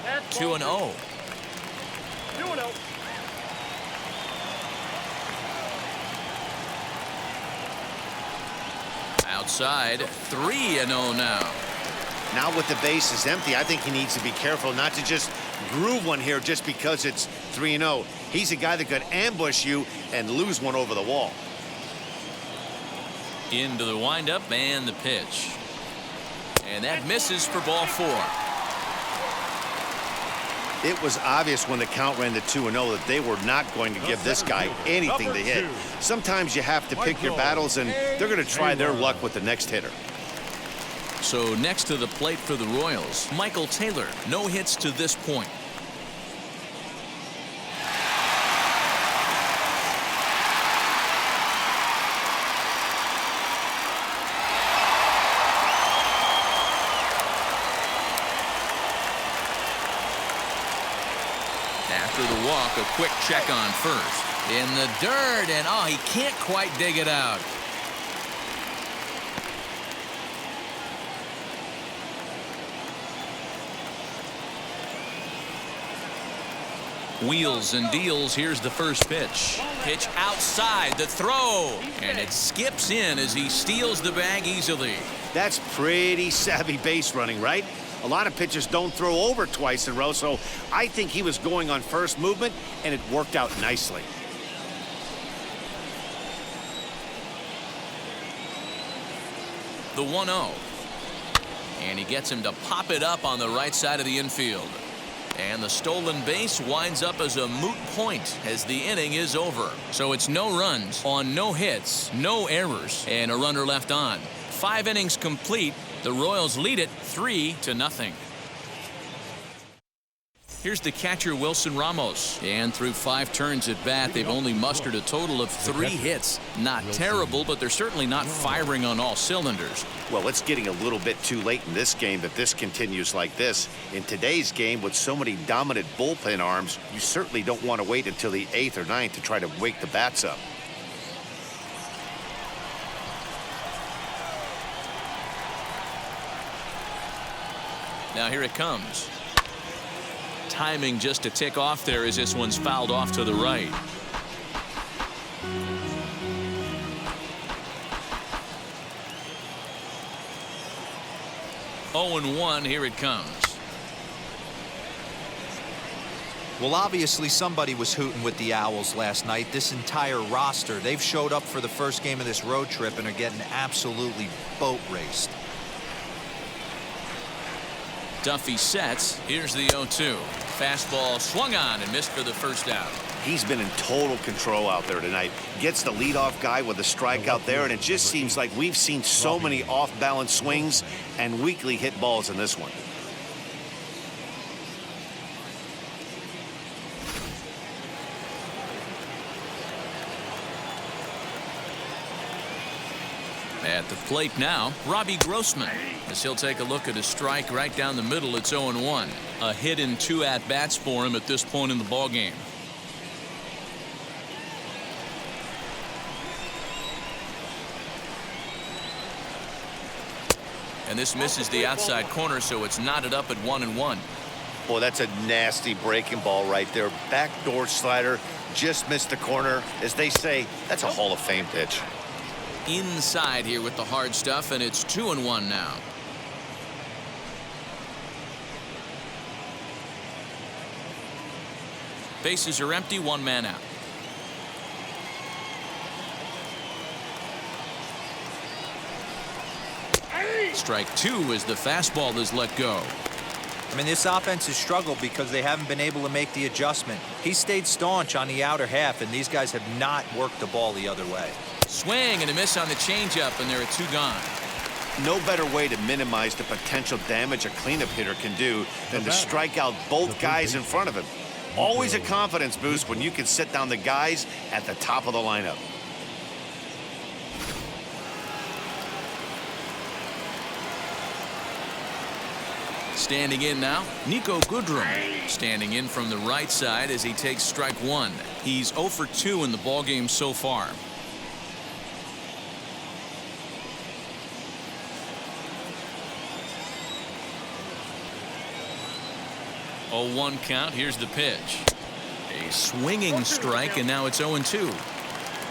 That's 2-0. 2-0. Outside, 3-0 now. Now with the bases empty, I think he needs to be careful not to just groove one here just because it's 3-0. He's a guy that could ambush you and lose one over the wall. Into the windup and the pitch. And that misses for ball 4. It was obvious when the count ran to 2-0 that they were not going to give this guy anything to hit. Sometimes you have to pick your battles, and they're going to try their luck with the next hitter. So next to the plate for the Royals, Michael Taylor. No hits to this point. After the walk, a quick check on first. In the dirt, and oh, he can't quite dig it out. Wheels and deals. Here's the first pitch. Pitch outside, the throw, and it skips in as he steals the bag easily. That's pretty savvy base running, right? A lot of pitchers don't throw over twice in a row, so I think he was going on first movement, and it worked out nicely. The 1-0. And he gets him to pop it up on the right side of the infield. And the stolen base winds up as a moot point as the inning is over. So it's no runs on no hits, no errors, and a runner left on. 5 innings complete. The Royals lead it 3-0. Here's the catcher, Wilson Ramos. And through 5 turns at bat, they've only mustered a total of 3 hits. Not terrible, but they're certainly not firing on all cylinders. Well, it's getting a little bit too late in this game if this continues like this. In today's game, with so many dominant bullpen arms, you certainly don't want to wait until the 8th or 9th to try to wake the bats up. Now here it comes. Timing just to tick off there as this one's fouled off to the right. Oh, 0-1, here it comes. Well, obviously somebody was hooting with the Owls last night. This entire roster, they've showed up for the first game of this road trip and are getting absolutely boat raced. Duffy sets. Here's the 0-2. Fastball swung on and missed for the first out. He's been in total control out there tonight. Gets the leadoff guy with a strikeout there, and it just seems like we've seen so many off-balance swings and weakly hit balls in this one. At the plate now, Robbie Grossman, as he'll take a look at a strike right down the middle. It's 0-1. A hit in 2 at-bats for him at this point in the ballgame. And this misses the outside corner, so it's knotted up at 1-1. Boy, that's a nasty breaking ball right there. Backdoor slider, just missed the corner. As they say, that's a Hall of Fame pitch. Inside here with the hard stuff, and it's 2-1 now. Bases are empty, 1 man out. Strike 2 as the fastball is let go. I mean, this offense has struggled because they haven't been able to make the adjustment. He stayed staunch on the outer half, and these guys have not worked the ball the other way. Swing and a miss on the changeup, and there are 2 gone. No better way to minimize the potential damage a cleanup hitter can do than to strike out both guys in front of him. Always a confidence boost when you can sit down the guys at the top of the lineup. Standing in now, Nico Goodrum. Standing in from the right side as he takes strike 1. He's 0 for 2 in the ballgame so far. 0-1 count. Here's the pitch. A swinging strike, and now it's 0-2.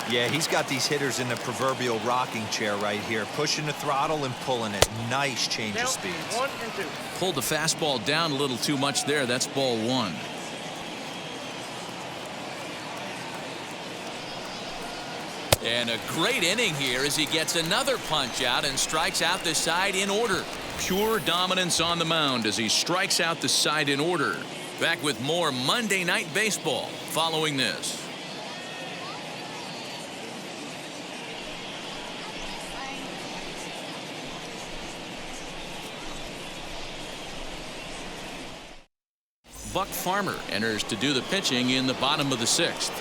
Yeah, he's got these hitters in the proverbial rocking chair right here, pushing the throttle and pulling it. Nice change of speeds. 1 and 2. Pulled the fastball down a little too much there. That's ball 1. And a great inning here as he gets another punch out and strikes out the side in order. Pure dominance on the mound as he strikes out the side in order. Back with more Monday Night Baseball following this. Buck Farmer enters to do the pitching in the bottom of the 6th.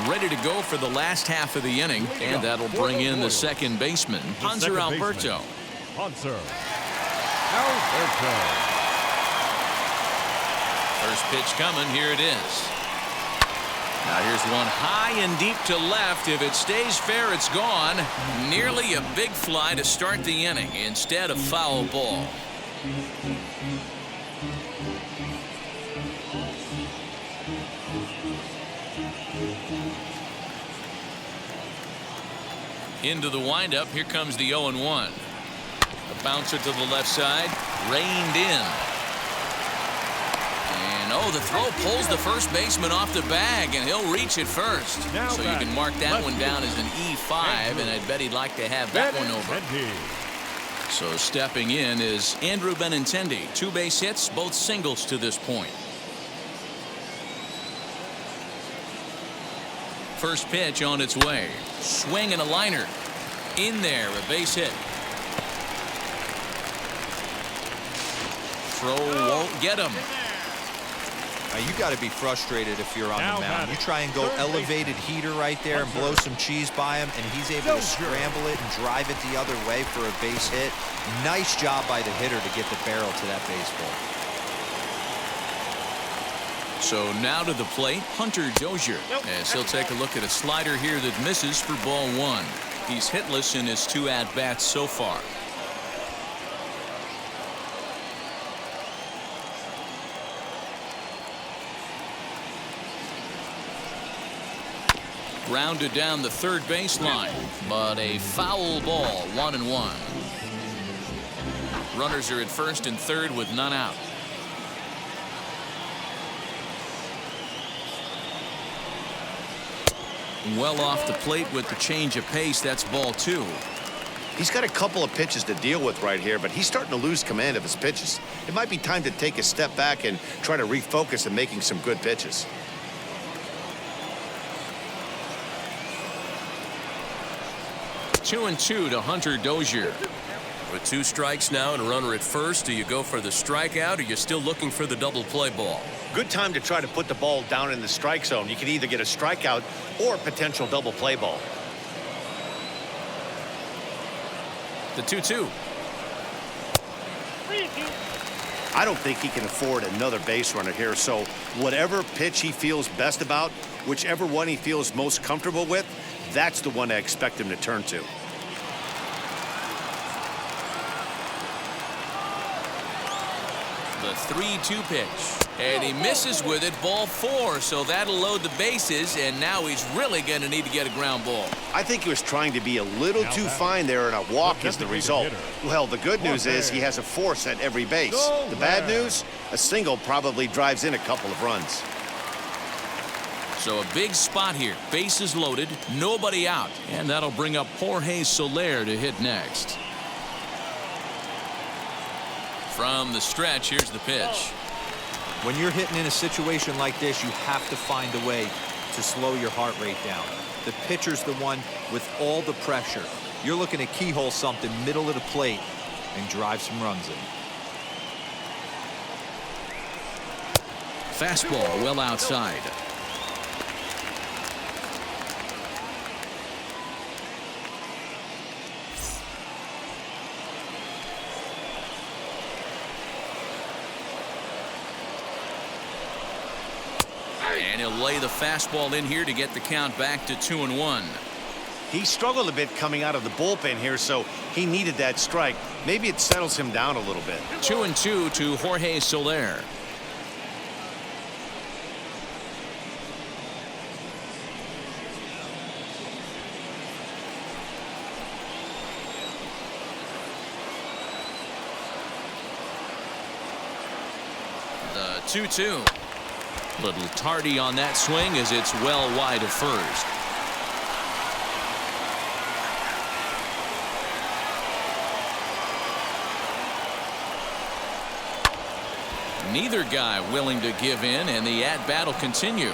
Ready to go for the last half of the inning, and that'll bring in the second baseman, Hanser Alberto. Hanser Alberto. First pitch coming. Here it is. Now here's one high and deep to left. If it stays fair, it's gone. Nearly a big fly to start the inning. Instead, a foul ball. Into the windup. Here comes the 0-1. A bouncer to the left side. Reined in. And oh, the throw pulls the first baseman off the bag, and he'll reach it first. So you can mark that one down as an E5, and I'd bet he'd like to have that one over. So stepping in is Andrew Benintendi. 2 base hits, both singles to this point. First pitch on its way. Swing and a liner. In there, a base hit. Throw won't get him. You got to be frustrated if you're on the mound. You try and go elevated heater right there and blow some cheese by him, and he's able to scramble it and drive it the other way for a base hit. Nice job by the hitter to get the barrel to that baseball. So now to the plate, Hunter Dozier, as he'll take a look at a slider here that misses for ball 1. He's hitless in his 2 at-bats so far. Grounded down the third baseline, but a foul ball, 1-1. Runners are at first and third with none out. Well off the plate with the change of pace. That's ball 2. He's got a couple of pitches to deal with right here, but he's starting to lose command of his pitches. It might be time to take a step back and try to refocus on making some good pitches. Two and two to Hunter Dozier. With 2 strikes now and a runner at first, do you go for the strikeout or you're still looking for the double play ball? Good time to try to put the ball down in the strike zone. You can either get a strikeout or a potential double play ball. The 2-2. I don't think he can afford another base runner here, so whatever pitch he feels best about, whichever one he feels most comfortable with, that's the one I expect him to turn to. The 3-2 pitch. And he misses with it, ball 4, so that'll load the bases, and now he's really going to need to get a ground ball. I think he was trying to be a little too fine there, and a walk is the result. Well, the good news is he has a force at every base. The bad news, a single probably drives in a couple of runs. So a big spot here, bases loaded, nobody out, and that'll bring up Jorge Soler to hit next. From the stretch, here's the pitch. When you're hitting in a situation like this, you have to find a way to slow your heart rate down. The pitcher's the one with all the pressure. You're looking to keyhole something middle of the plate and drive some runs in. Fastball well outside. And he'll lay the fastball in here to get the count back to 2-1. He struggled a bit coming out of the bullpen here, so he needed that strike. Maybe it settles him down a little bit. 2-2 to Jorge Soler. The 2-2. Little tardy on that swing as it's well wide of first. Neither guy willing to give in, and the at-bat will continue.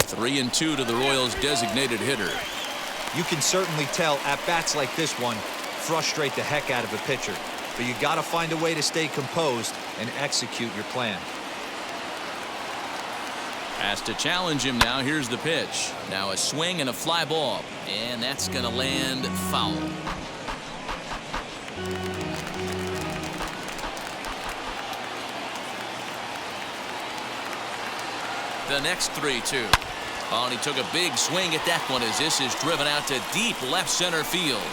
Three and two to the Royals' designated hitter. You can certainly tell at-bats like this one frustrate the heck out of a pitcher, but you got to find a way to stay composed and execute your plan. Has to challenge him now. Here's the pitch. Now a swing and a fly ball, and that's going to land foul. The next 3-2. Oh, and he took a big swing at that one as this is driven out to deep left center field.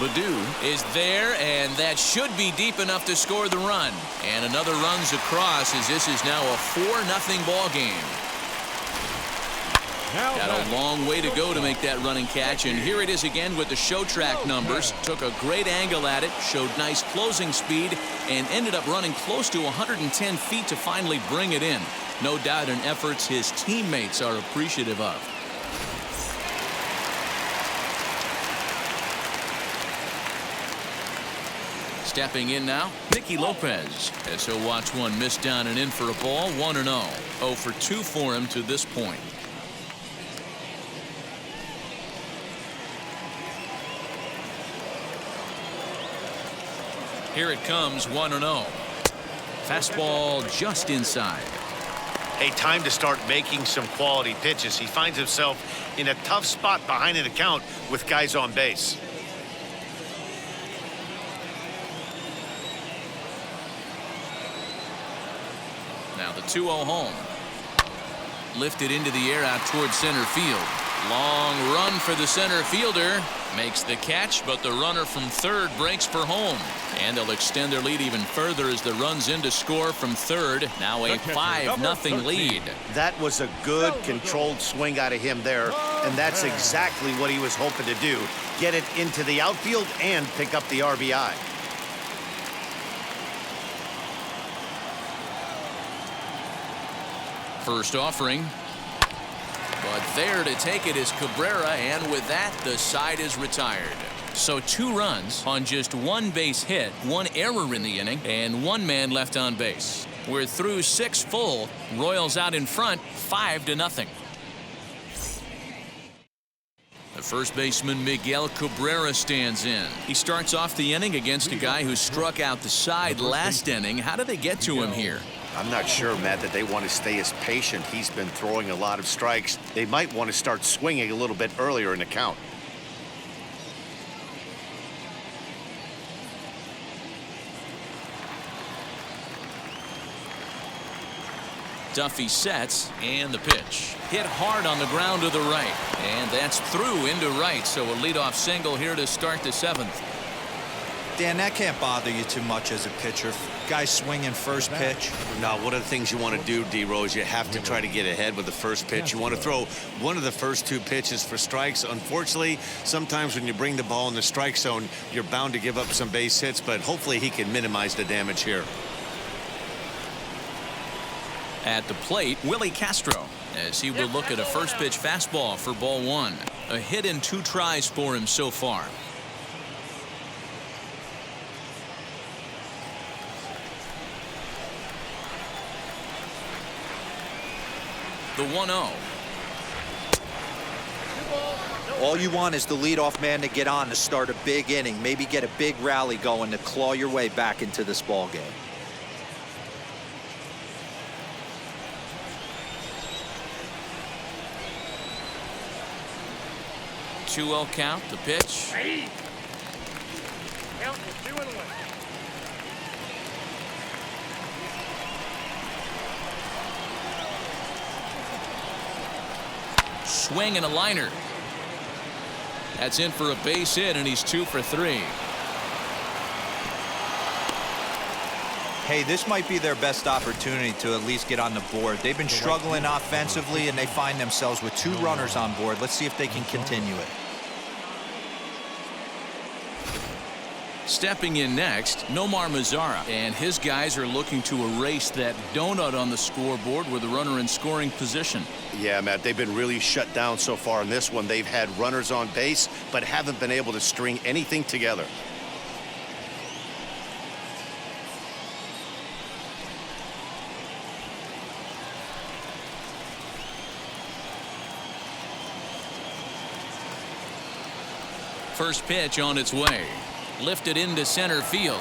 Baddoo is there, and that should be deep enough to score the run. And another runs across as this is now a 4-0 ball game. Got a long way to go to make that running catch, and here it is again with the show track numbers. Took a great angle at it, showed nice closing speed, and ended up running close to 110 feet to finally bring it in. No doubt an efforts his teammates are appreciative of. Stepping in now, Nicky Lopez, as he'll watch one miss down and in for a ball. 1-0. 0 for 2 for him to this point. Here it comes, 1-0. Fastball just inside. Hey, time to start making some quality pitches. He finds himself in a tough spot behind an account with guys on base. Now the 2-0 home. Lifted into the air out towards center field. Long run for the center fielder. Makes the catch, but the runner from third breaks for home. And they'll extend their lead even further as the run's in to score from third. Now a 5-0 lead. That was a good, controlled swing out of him there, and that's exactly what he was hoping to do. Get it into the outfield and pick up the RBI. First offering. But there to take it is Cabrera, and with that, the side is retired. So 2 runs on just 1 base hit, 1 error in the inning, and 1 man left on base. We're through 6 full. Royals out in front, 5-0. The first baseman Miguel Cabrera stands in. He starts off the inning against a guy who struck out the side last inning. How did they get to him here? I'm not sure, Matt, that they want to stay as patient. He's been throwing a lot of strikes. They might want to start swinging a little bit earlier in the count. Duffy sets, and the pitch. Hit hard on the ground to the right. And that's through into right, so a leadoff single here to start the 7th. Dan, that can't bother you too much as a pitcher. Guy swinging first pitch. Now, one of the things you want to do, D-Row, is you have to try to get ahead with the first pitch. You want to throw one of the first 2 pitches for strikes. Unfortunately, sometimes when you bring the ball in the strike zone, you're bound to give up some base hits, but hopefully he can minimize the damage here. At the plate, Willie Castro, as he will look at a first pitch fastball for ball 1. A hit in 2 tries for him so far. The 1-0. All you want is the leadoff man to get on to start a big inning, maybe get a big rally going to claw your way back into this ball game. Two-0 count, the pitch. Count is 2-1. Swing and a liner. That's in for a base hit, and he's 2 for 3. Hey, this might be their best opportunity to at least get on the board. They've been struggling offensively, and they find themselves with 2 runners on board. Let's see if they can continue it. Stepping in next, Nomar Mazara, and his guys are looking to erase that donut on the scoreboard with a runner in scoring position. Yeah, Matt, they've been really shut down so far in this one. They've had runners on base, but haven't been able to string anything together. First pitch on its way. Lifted into center field.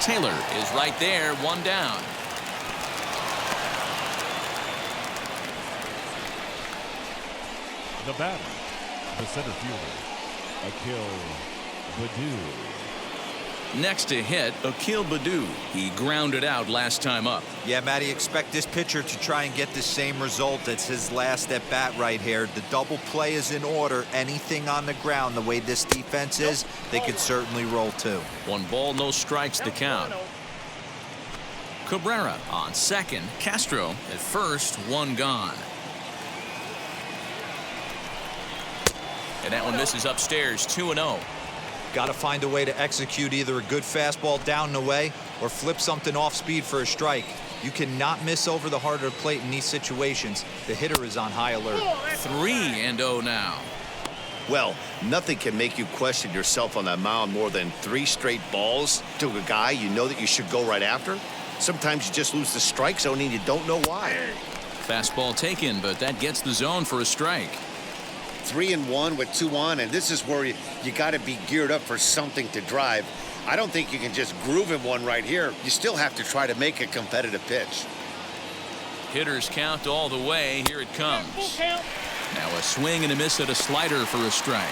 Taylor is right there, 1 down. The batter, the center fielder, Akil Baddoo. Next to hit, Akil Baddoo. He grounded out last time up. Yeah, Matty, expect this pitcher to try and get the same result as his last at bat right here. The double play is in order. Anything on the ground, the way this defense is, they could certainly roll 2. 1 ball, no strikes to count. Cabrera on second. Castro at first, 1 gone. And that one misses upstairs, 2-0. Got to find a way to execute either a good fastball down the way or flip something off speed for a strike. You cannot miss over the heart of the plate in these situations. The hitter is on high alert. 3-0 now. Well, nothing can make you question yourself on that mound more than 3 straight balls to a guy you know that you should go right after. Sometimes you just lose the strike zone and you don't know why. Fastball taken, but that gets the zone for a strike. 3-1 with 2 on, and this is where you got to be geared up for something to drive. I don't think you can just groove in one right here. You still have to try to make a competitive pitch. Hitters count all the way. Here it comes. Now a swing and a miss at a slider for a strike.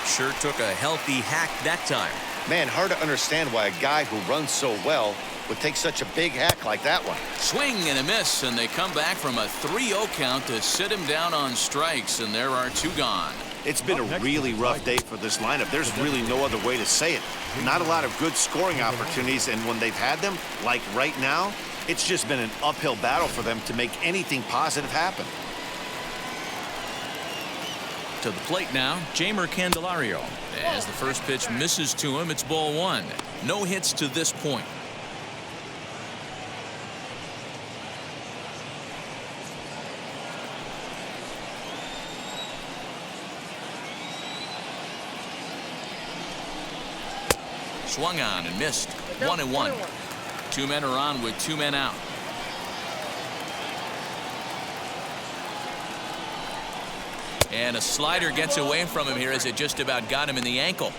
Sure took a healthy hack that time. Man, hard to understand why a guy who runs so well would take such a big hack like that one. Swing and a miss, and they come back from a 3-0 count to sit him down on strikes, and there are 2 gone. It's been a really rough day for this lineup. There's really no other way to say it. Not a lot of good scoring opportunities, and when they've had them, like right now, it's just been an uphill battle for them to make anything positive happen. To the plate now, Jamer Candelario. As the first pitch misses to him, it's ball one. No hits to this point. Swung on and missed. 1-1. Two men are on with two men out. And a slider gets away from him here as it just about got him in the ankle.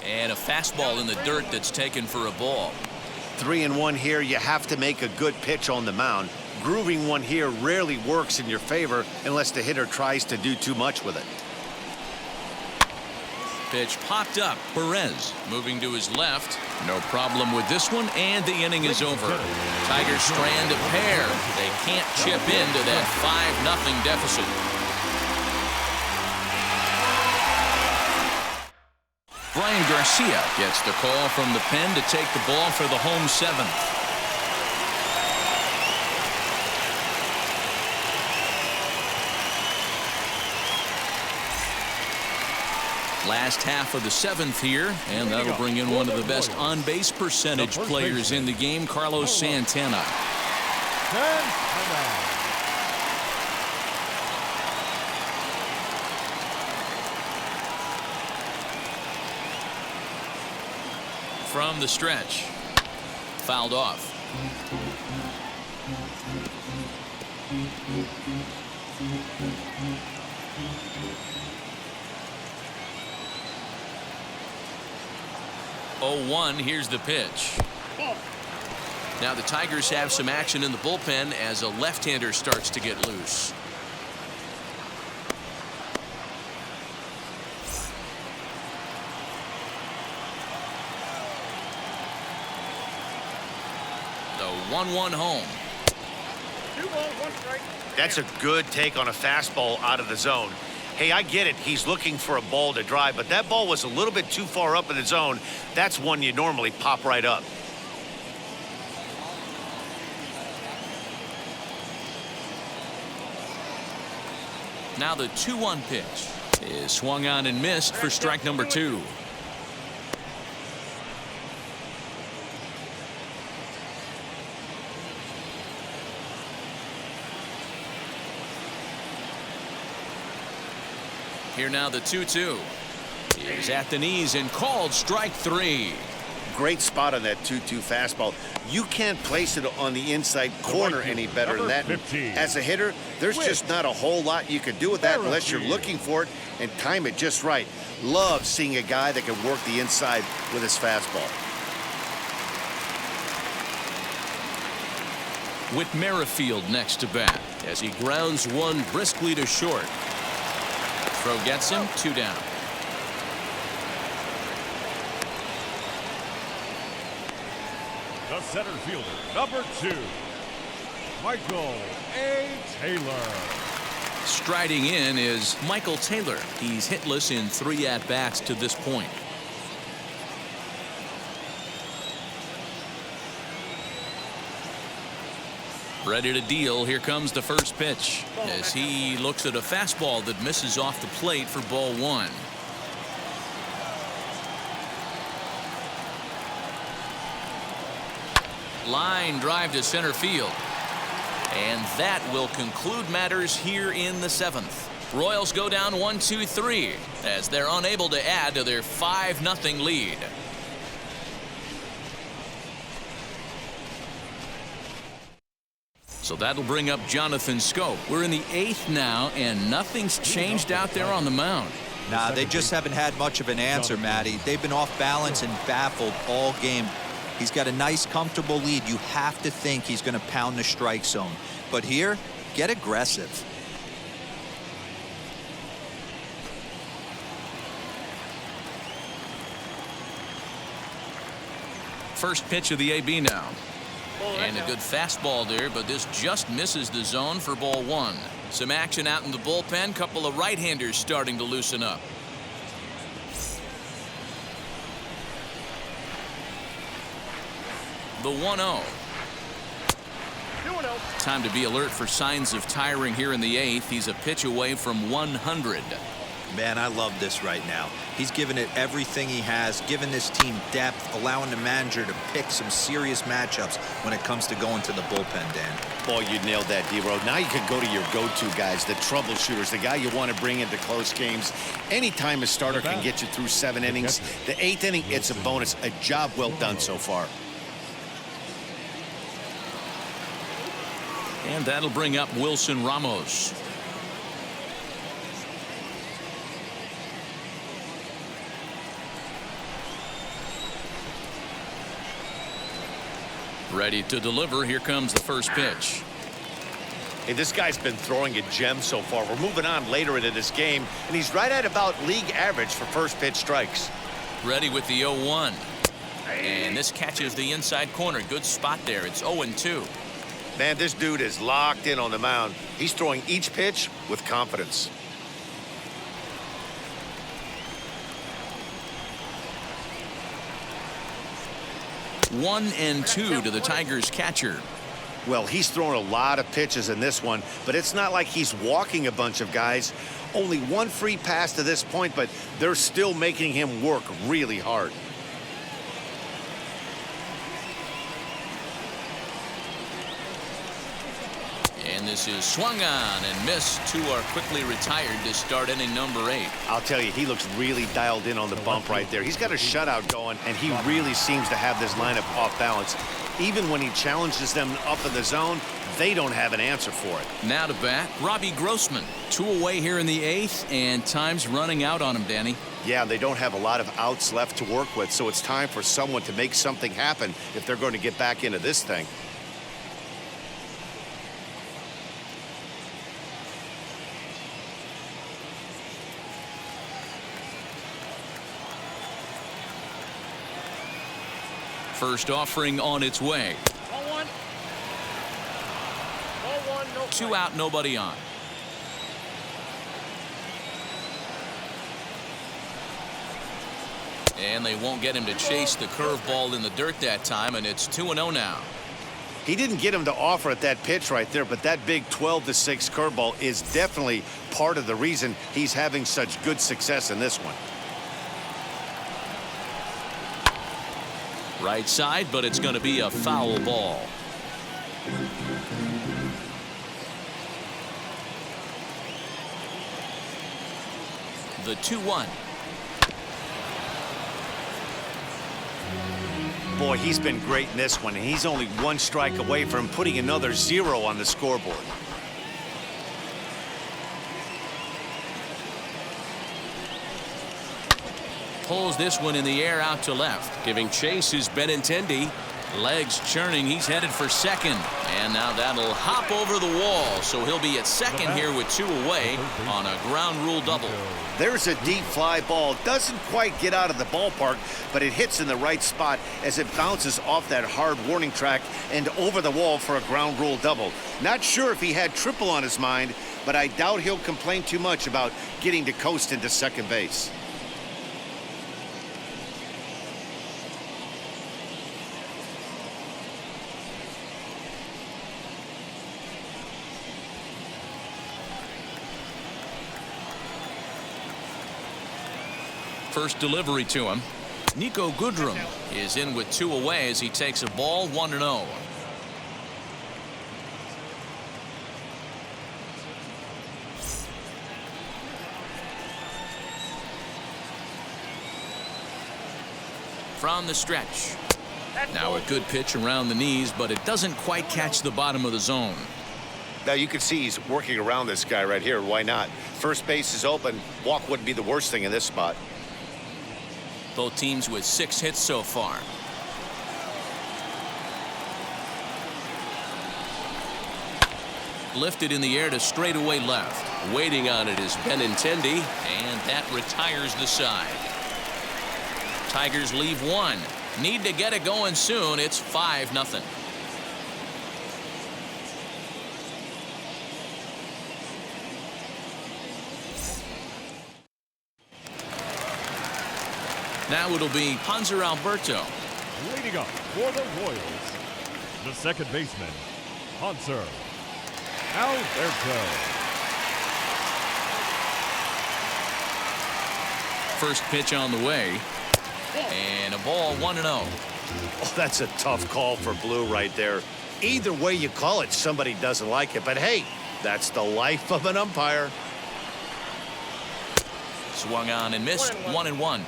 And a fastball in the dirt that's taken for a ball. 3-1 here. You have to make a good pitch on the mound. Grooving one here rarely works in your favor unless the hitter tries to do too much with it. Pitch popped up. Perez moving to his left. No problem with this one, and the inning is over. Tigers strand a pair. They can't chip into that 5-0 deficit. Brian Garcia gets the call from the pen to take the ball for the home seventh. Last half of the seventh here, and that'll bring in one of the best on-base percentage players in the game, Carlos Santana. From the stretch, fouled off. Oh, 1, here's the pitch. Now the Tigers have some action in the bullpen as a left-hander starts to get loose. The 1-1 home. 2 balls, 1 strike. That's a good take on a fastball out of the zone. Hey, I get it. He's looking for a ball to drive, but that ball was a little bit too far up in the zone. That's one you normally pop right up. Now the 2-1 pitch is swung on and missed for strike number 2. Here now the 2-2 is at the knees and called strike 3. Great spot on that 2-2 fastball. You can't place it on the inside corner any better than that. As a hitter, there's just not a whole lot you can do with that unless you're looking for it and time it just right. Love seeing a guy that can work the inside with his fastball. Whit Merrifield next to bat as he grounds one briskly to short. Throw gets him, 2 down. The center fielder, number 2, Michael A. Taylor. Striding in is Michael Taylor. He's hitless in 3 at-bats to this point. Ready to deal. Here comes the first pitch as he looks at a fastball that misses off the plate for ball 1. Line drive to center field. And that will conclude matters here in the 7th. Royals go down 1-2-3 as they're unable to add to their 5-0 lead. So that'll bring up Jonathan Scope. We're in the 8th now, and nothing's changed out there on the mound. Nah, they just haven't had much of an answer, Matty. They've been off balance and baffled all game. He's got a nice, comfortable lead. You have to think he's going to pound the strike zone. But here, get aggressive. first pitch of the AB now. And a good fastball there, but this just misses the zone for ball one. Some action out in the bullpen. Couple of right-handers starting to loosen up. The 1-0. Time to be alert for signs of tiring here in the eighth. He's a pitch away from 100. Man, I love this right now. He's given it everything he has, given this team depth, allowing the manager to pick some serious matchups when it comes to going to the bullpen, Dan. Boy, you nailed that, D-Row. Now you can go to your go-to guys, the troubleshooters, the guy you want to bring into close games. Anytime a starter can get you through 7 innings, the 8th inning, it's a bonus. A job well done so far. And that'll bring up Wilson Ramos. Ready to deliver. Here comes the first pitch. Hey, this guy's been throwing a gem so far. We're moving on later into this game, and he's right at about league average for first pitch strikes. Ready with the 0-1. And this catches the inside corner. Good spot there. It's 0-2. Man, this dude is locked in on the mound. He's throwing each pitch with confidence. One and two to the Tigers catcher. Well, he's thrown a lot of pitches in this one, but it's not like he's walking a bunch of guys. Only one free pass to this point, but they're still making him work really hard. And this is swung on and missed. Two are quickly retired to start inning number 8. I'll tell you, he looks really dialed in on the bump right there. He's got a shutout going, and he really seems to have this lineup off balance. Even when he challenges them up in the zone, they don't have an answer for it. Now to bat, Robbie Grossman. 2 away here in the 8th, and time's running out on him, Danny. Yeah, they don't have a lot of outs left to work with, so it's time for someone to make something happen if they're going to get back into this thing. First offering on its way. 1-1. 0-1, no 2 out, nobody on. And they won't get him to chase the curveball in the dirt that time, and it's 2-0 now. He didn't get him to offer at that pitch right there, but that big 12-6 curveball is definitely part of the reason he's having such good success in this one. Right side, but it's going to be a foul ball. The 2-1. Boy, he's been great in this one, and he's only 1 strike away from putting another 0 on the scoreboard. Pulls this one in the air out to left. Giving chase is Benintendi. Legs churning. He's headed for second. And now that'll hop over the wall. So he'll be at second here with 2 away on a ground rule double. There's a deep fly ball. Doesn't quite get out of the ballpark, but it hits in the right spot as it bounces off that hard warning track and over the wall for a ground rule double. Not sure if he had triple on his mind, but I doubt he'll complain too much about getting to coast into second base. First delivery to him. Nico Goodrum is in with 2 away as he takes a ball 1-0. From the stretch. Now a good pitch around the knees, but it doesn't quite catch the bottom of the zone. Now you can see he's working around this guy right here. Why not? First base is open. Walk wouldn't be the worst thing in this spot. Both teams with 6 hits so far. Lifted in the air to straightaway left. Waiting on it is Benintendi. And that retires the side. Tigers leave 1. Need to get it going soon. It's 5-0. Now it'll be Hanser Alberto. Leading up for the Royals, the second baseman, Hanser Alberto. First pitch on the way. And a ball 1-0. Oh, that's a tough call for Blue right there. Either way you call it, somebody doesn't like it. But hey, that's the life of an umpire. Swung on and missed. 1-1.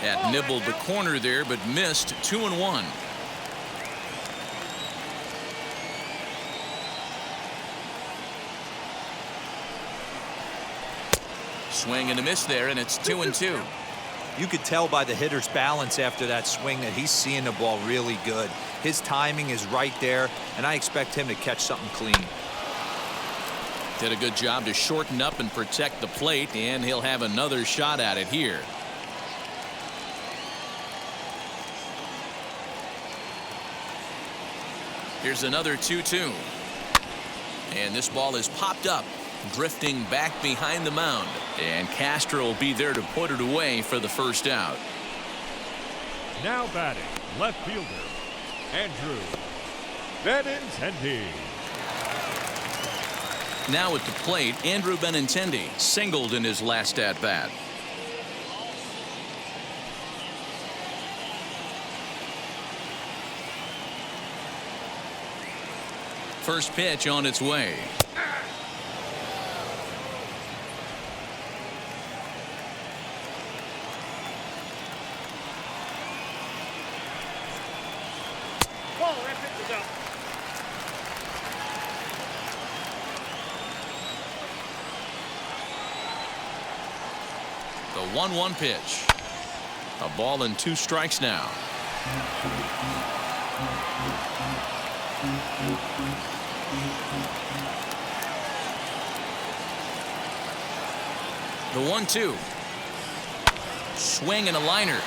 That nibbled the corner there, but missed. 2-1. Swing and a miss there, and it's 2-2. You could tell by the hitter's balance after that swing that he's seeing the ball really good. His timing is right there, and I expect him to catch something clean. Did a good job to shorten up and protect the plate, and he'll have another shot at it here. Here's another 2-2. And this ball is popped up, drifting back behind the mound. And Castro will be there to put it away for the first out. Now batting, left fielder, Andrew Benintendi. Now at the plate, Andrew Benintendi singled in his last at-bat. First pitch on its way. Ball, that pitch is up. The 1-1 pitch. A ball and 2 strikes now. The 1-2. Swing and a liner.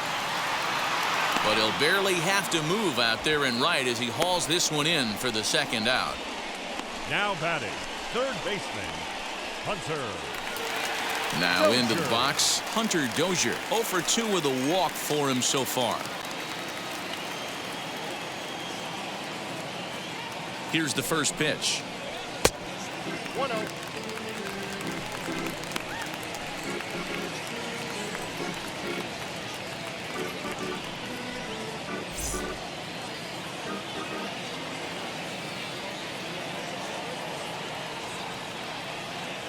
But he'll barely have to move out there in right as he hauls this one in for the second out. Now batting, third baseman, Hunter. Now into the box, Hunter Dozier. 0 for 2 with a walk for him so far. Here's the first pitch. 1-0.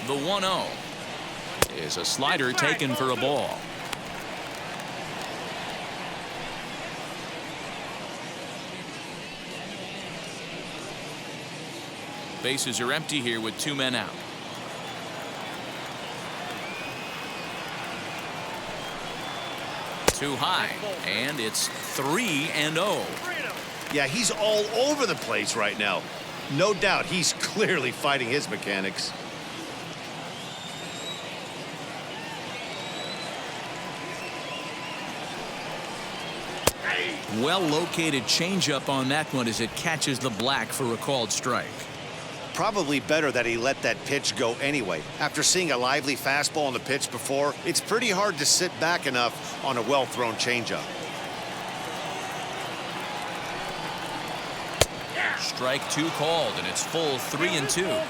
The 1-0 is a slider taken for a ball. Bases are empty here with 2 men out. Too high, and it's 3-0. Yeah, he's all over the place right now. No doubt he's clearly fighting his mechanics. Well located changeup on that one as it catches the black for a called strike. Probably better that he let that pitch go anyway. After seeing a lively fastball on the pitch before, it's pretty hard to sit back enough on a well-thrown changeup. Strike 2 called, and it's full 3-2.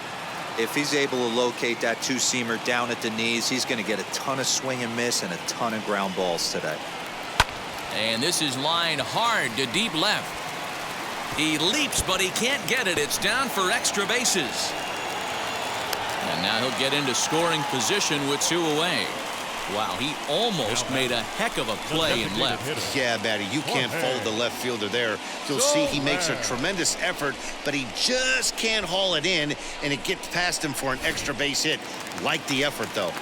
If he's able to locate that two-seamer down at the knees, he's going to get a ton of swing and miss and a ton of ground balls today. And this is lined hard to deep left. He leaps, but he can't get it. It's down for extra bases. And now he'll get into scoring position with 2 away. Wow, he almost made a heck of a play in left. Yeah, Matty, you can't fold the left fielder there. You'll see he makes a tremendous effort, but he just can't haul it in, and it gets past him for an extra base hit. Like the effort, though.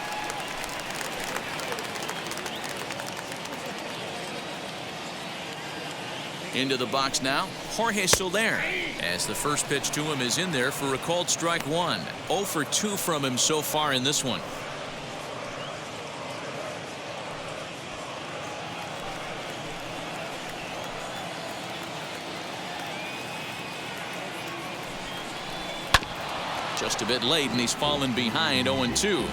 Into the box now, Jorge Soler, as the first pitch to him is in there for a called strike one. 0 for 2 from him so far in this one. Just a bit late, and he's fallen behind 0-2.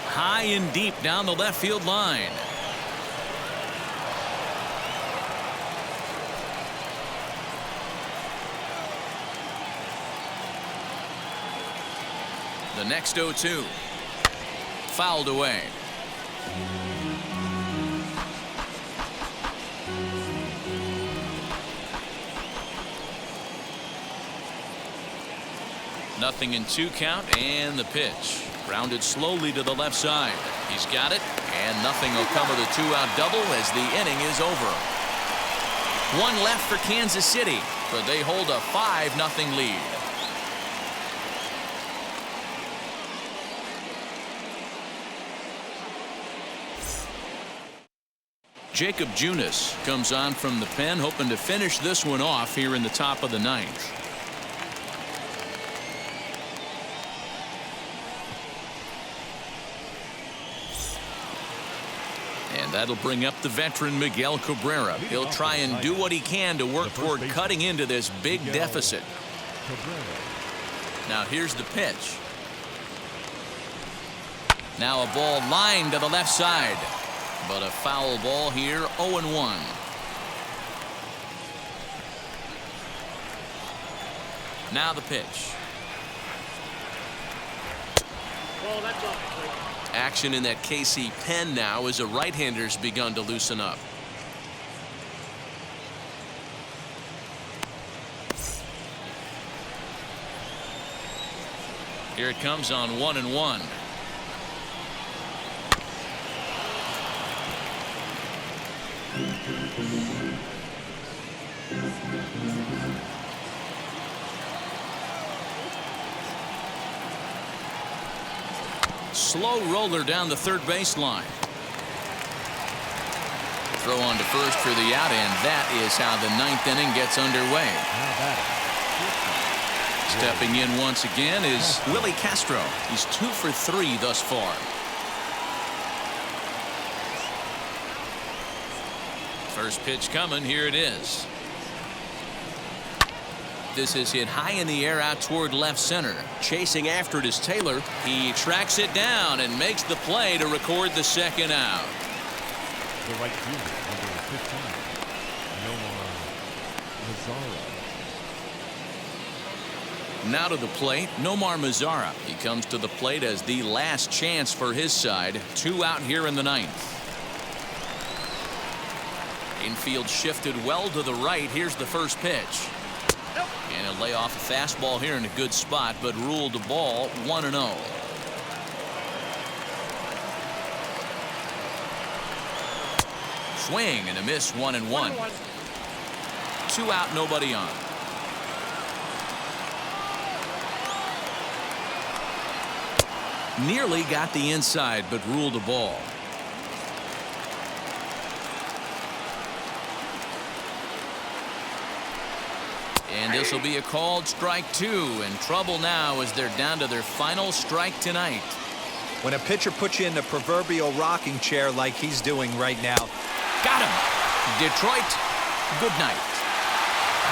High and deep down the left field line. The next 0-2. Fouled away. Nothing in 2 count, and the pitch. Grounded slowly to the left side. He's got it, and nothing will come of the 2-out double as the inning is over. 1 left for Kansas City, but they hold a 5-0 lead. Jacob Junis comes on from the pen, hoping to finish this one off here in the top of the 9th. And that'll bring up the veteran Miguel Cabrera. He'll try and do what he can to work toward cutting into this big deficit. Now here's the pitch. Now a ball lined to the left side, but a foul ball here. 0-1. Now the pitch. Well, that's off. Action in that KC pen now as a right-hander's begun to loosen up. Here it comes on 1-1. Slow roller down the third baseline. Throw on to first for the out, and that is how the 9th inning gets underway. Stepping in once again is Willie Castro. He's 2 for 3 thus far. First pitch coming. Here it is. This is hit high in the air out toward left center. Chasing after it is Taylor. He tracks it down and makes the play to record the second out. The right fielder, number 15, Nomar Mazara. Now to the plate, Nomar Mazara. He comes to the plate as the last chance for his side. 2 out here in the 9th. Infield shifted well to the right. Here's the first pitch. And a lay off a fastball here in a good spot, but ruled a ball. 1-0. Swing and a miss. 1-1. 2 out, nobody on. Nearly got the inside, but ruled a ball. And this will be a called strike 2. In trouble now as they're down to their final strike tonight. When a pitcher puts you in the proverbial rocking chair like he's doing right now. Got him. Detroit, good night.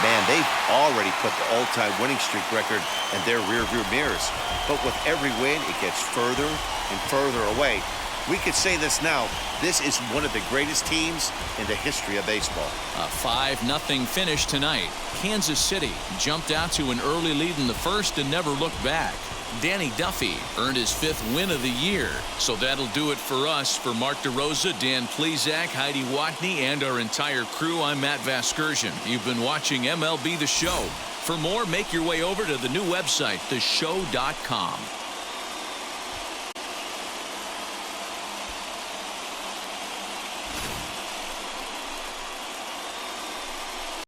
Man, they've already put the all-time winning streak record in their rearview mirrors. But with every win, it gets further and further away. We could say this now. This is one of the greatest teams in the history of baseball. A 5-0 finish tonight. Kansas City jumped out to an early lead in the first and never looked back. Danny Duffy earned his 5th win of the year. So that'll do it for us. For Mark DeRosa, Dan Plesac, Heidi Watney, and our entire crew, I'm Matt Vasgersian. You've been watching MLB The Show. For more, make your way over to the new website, theshow.com.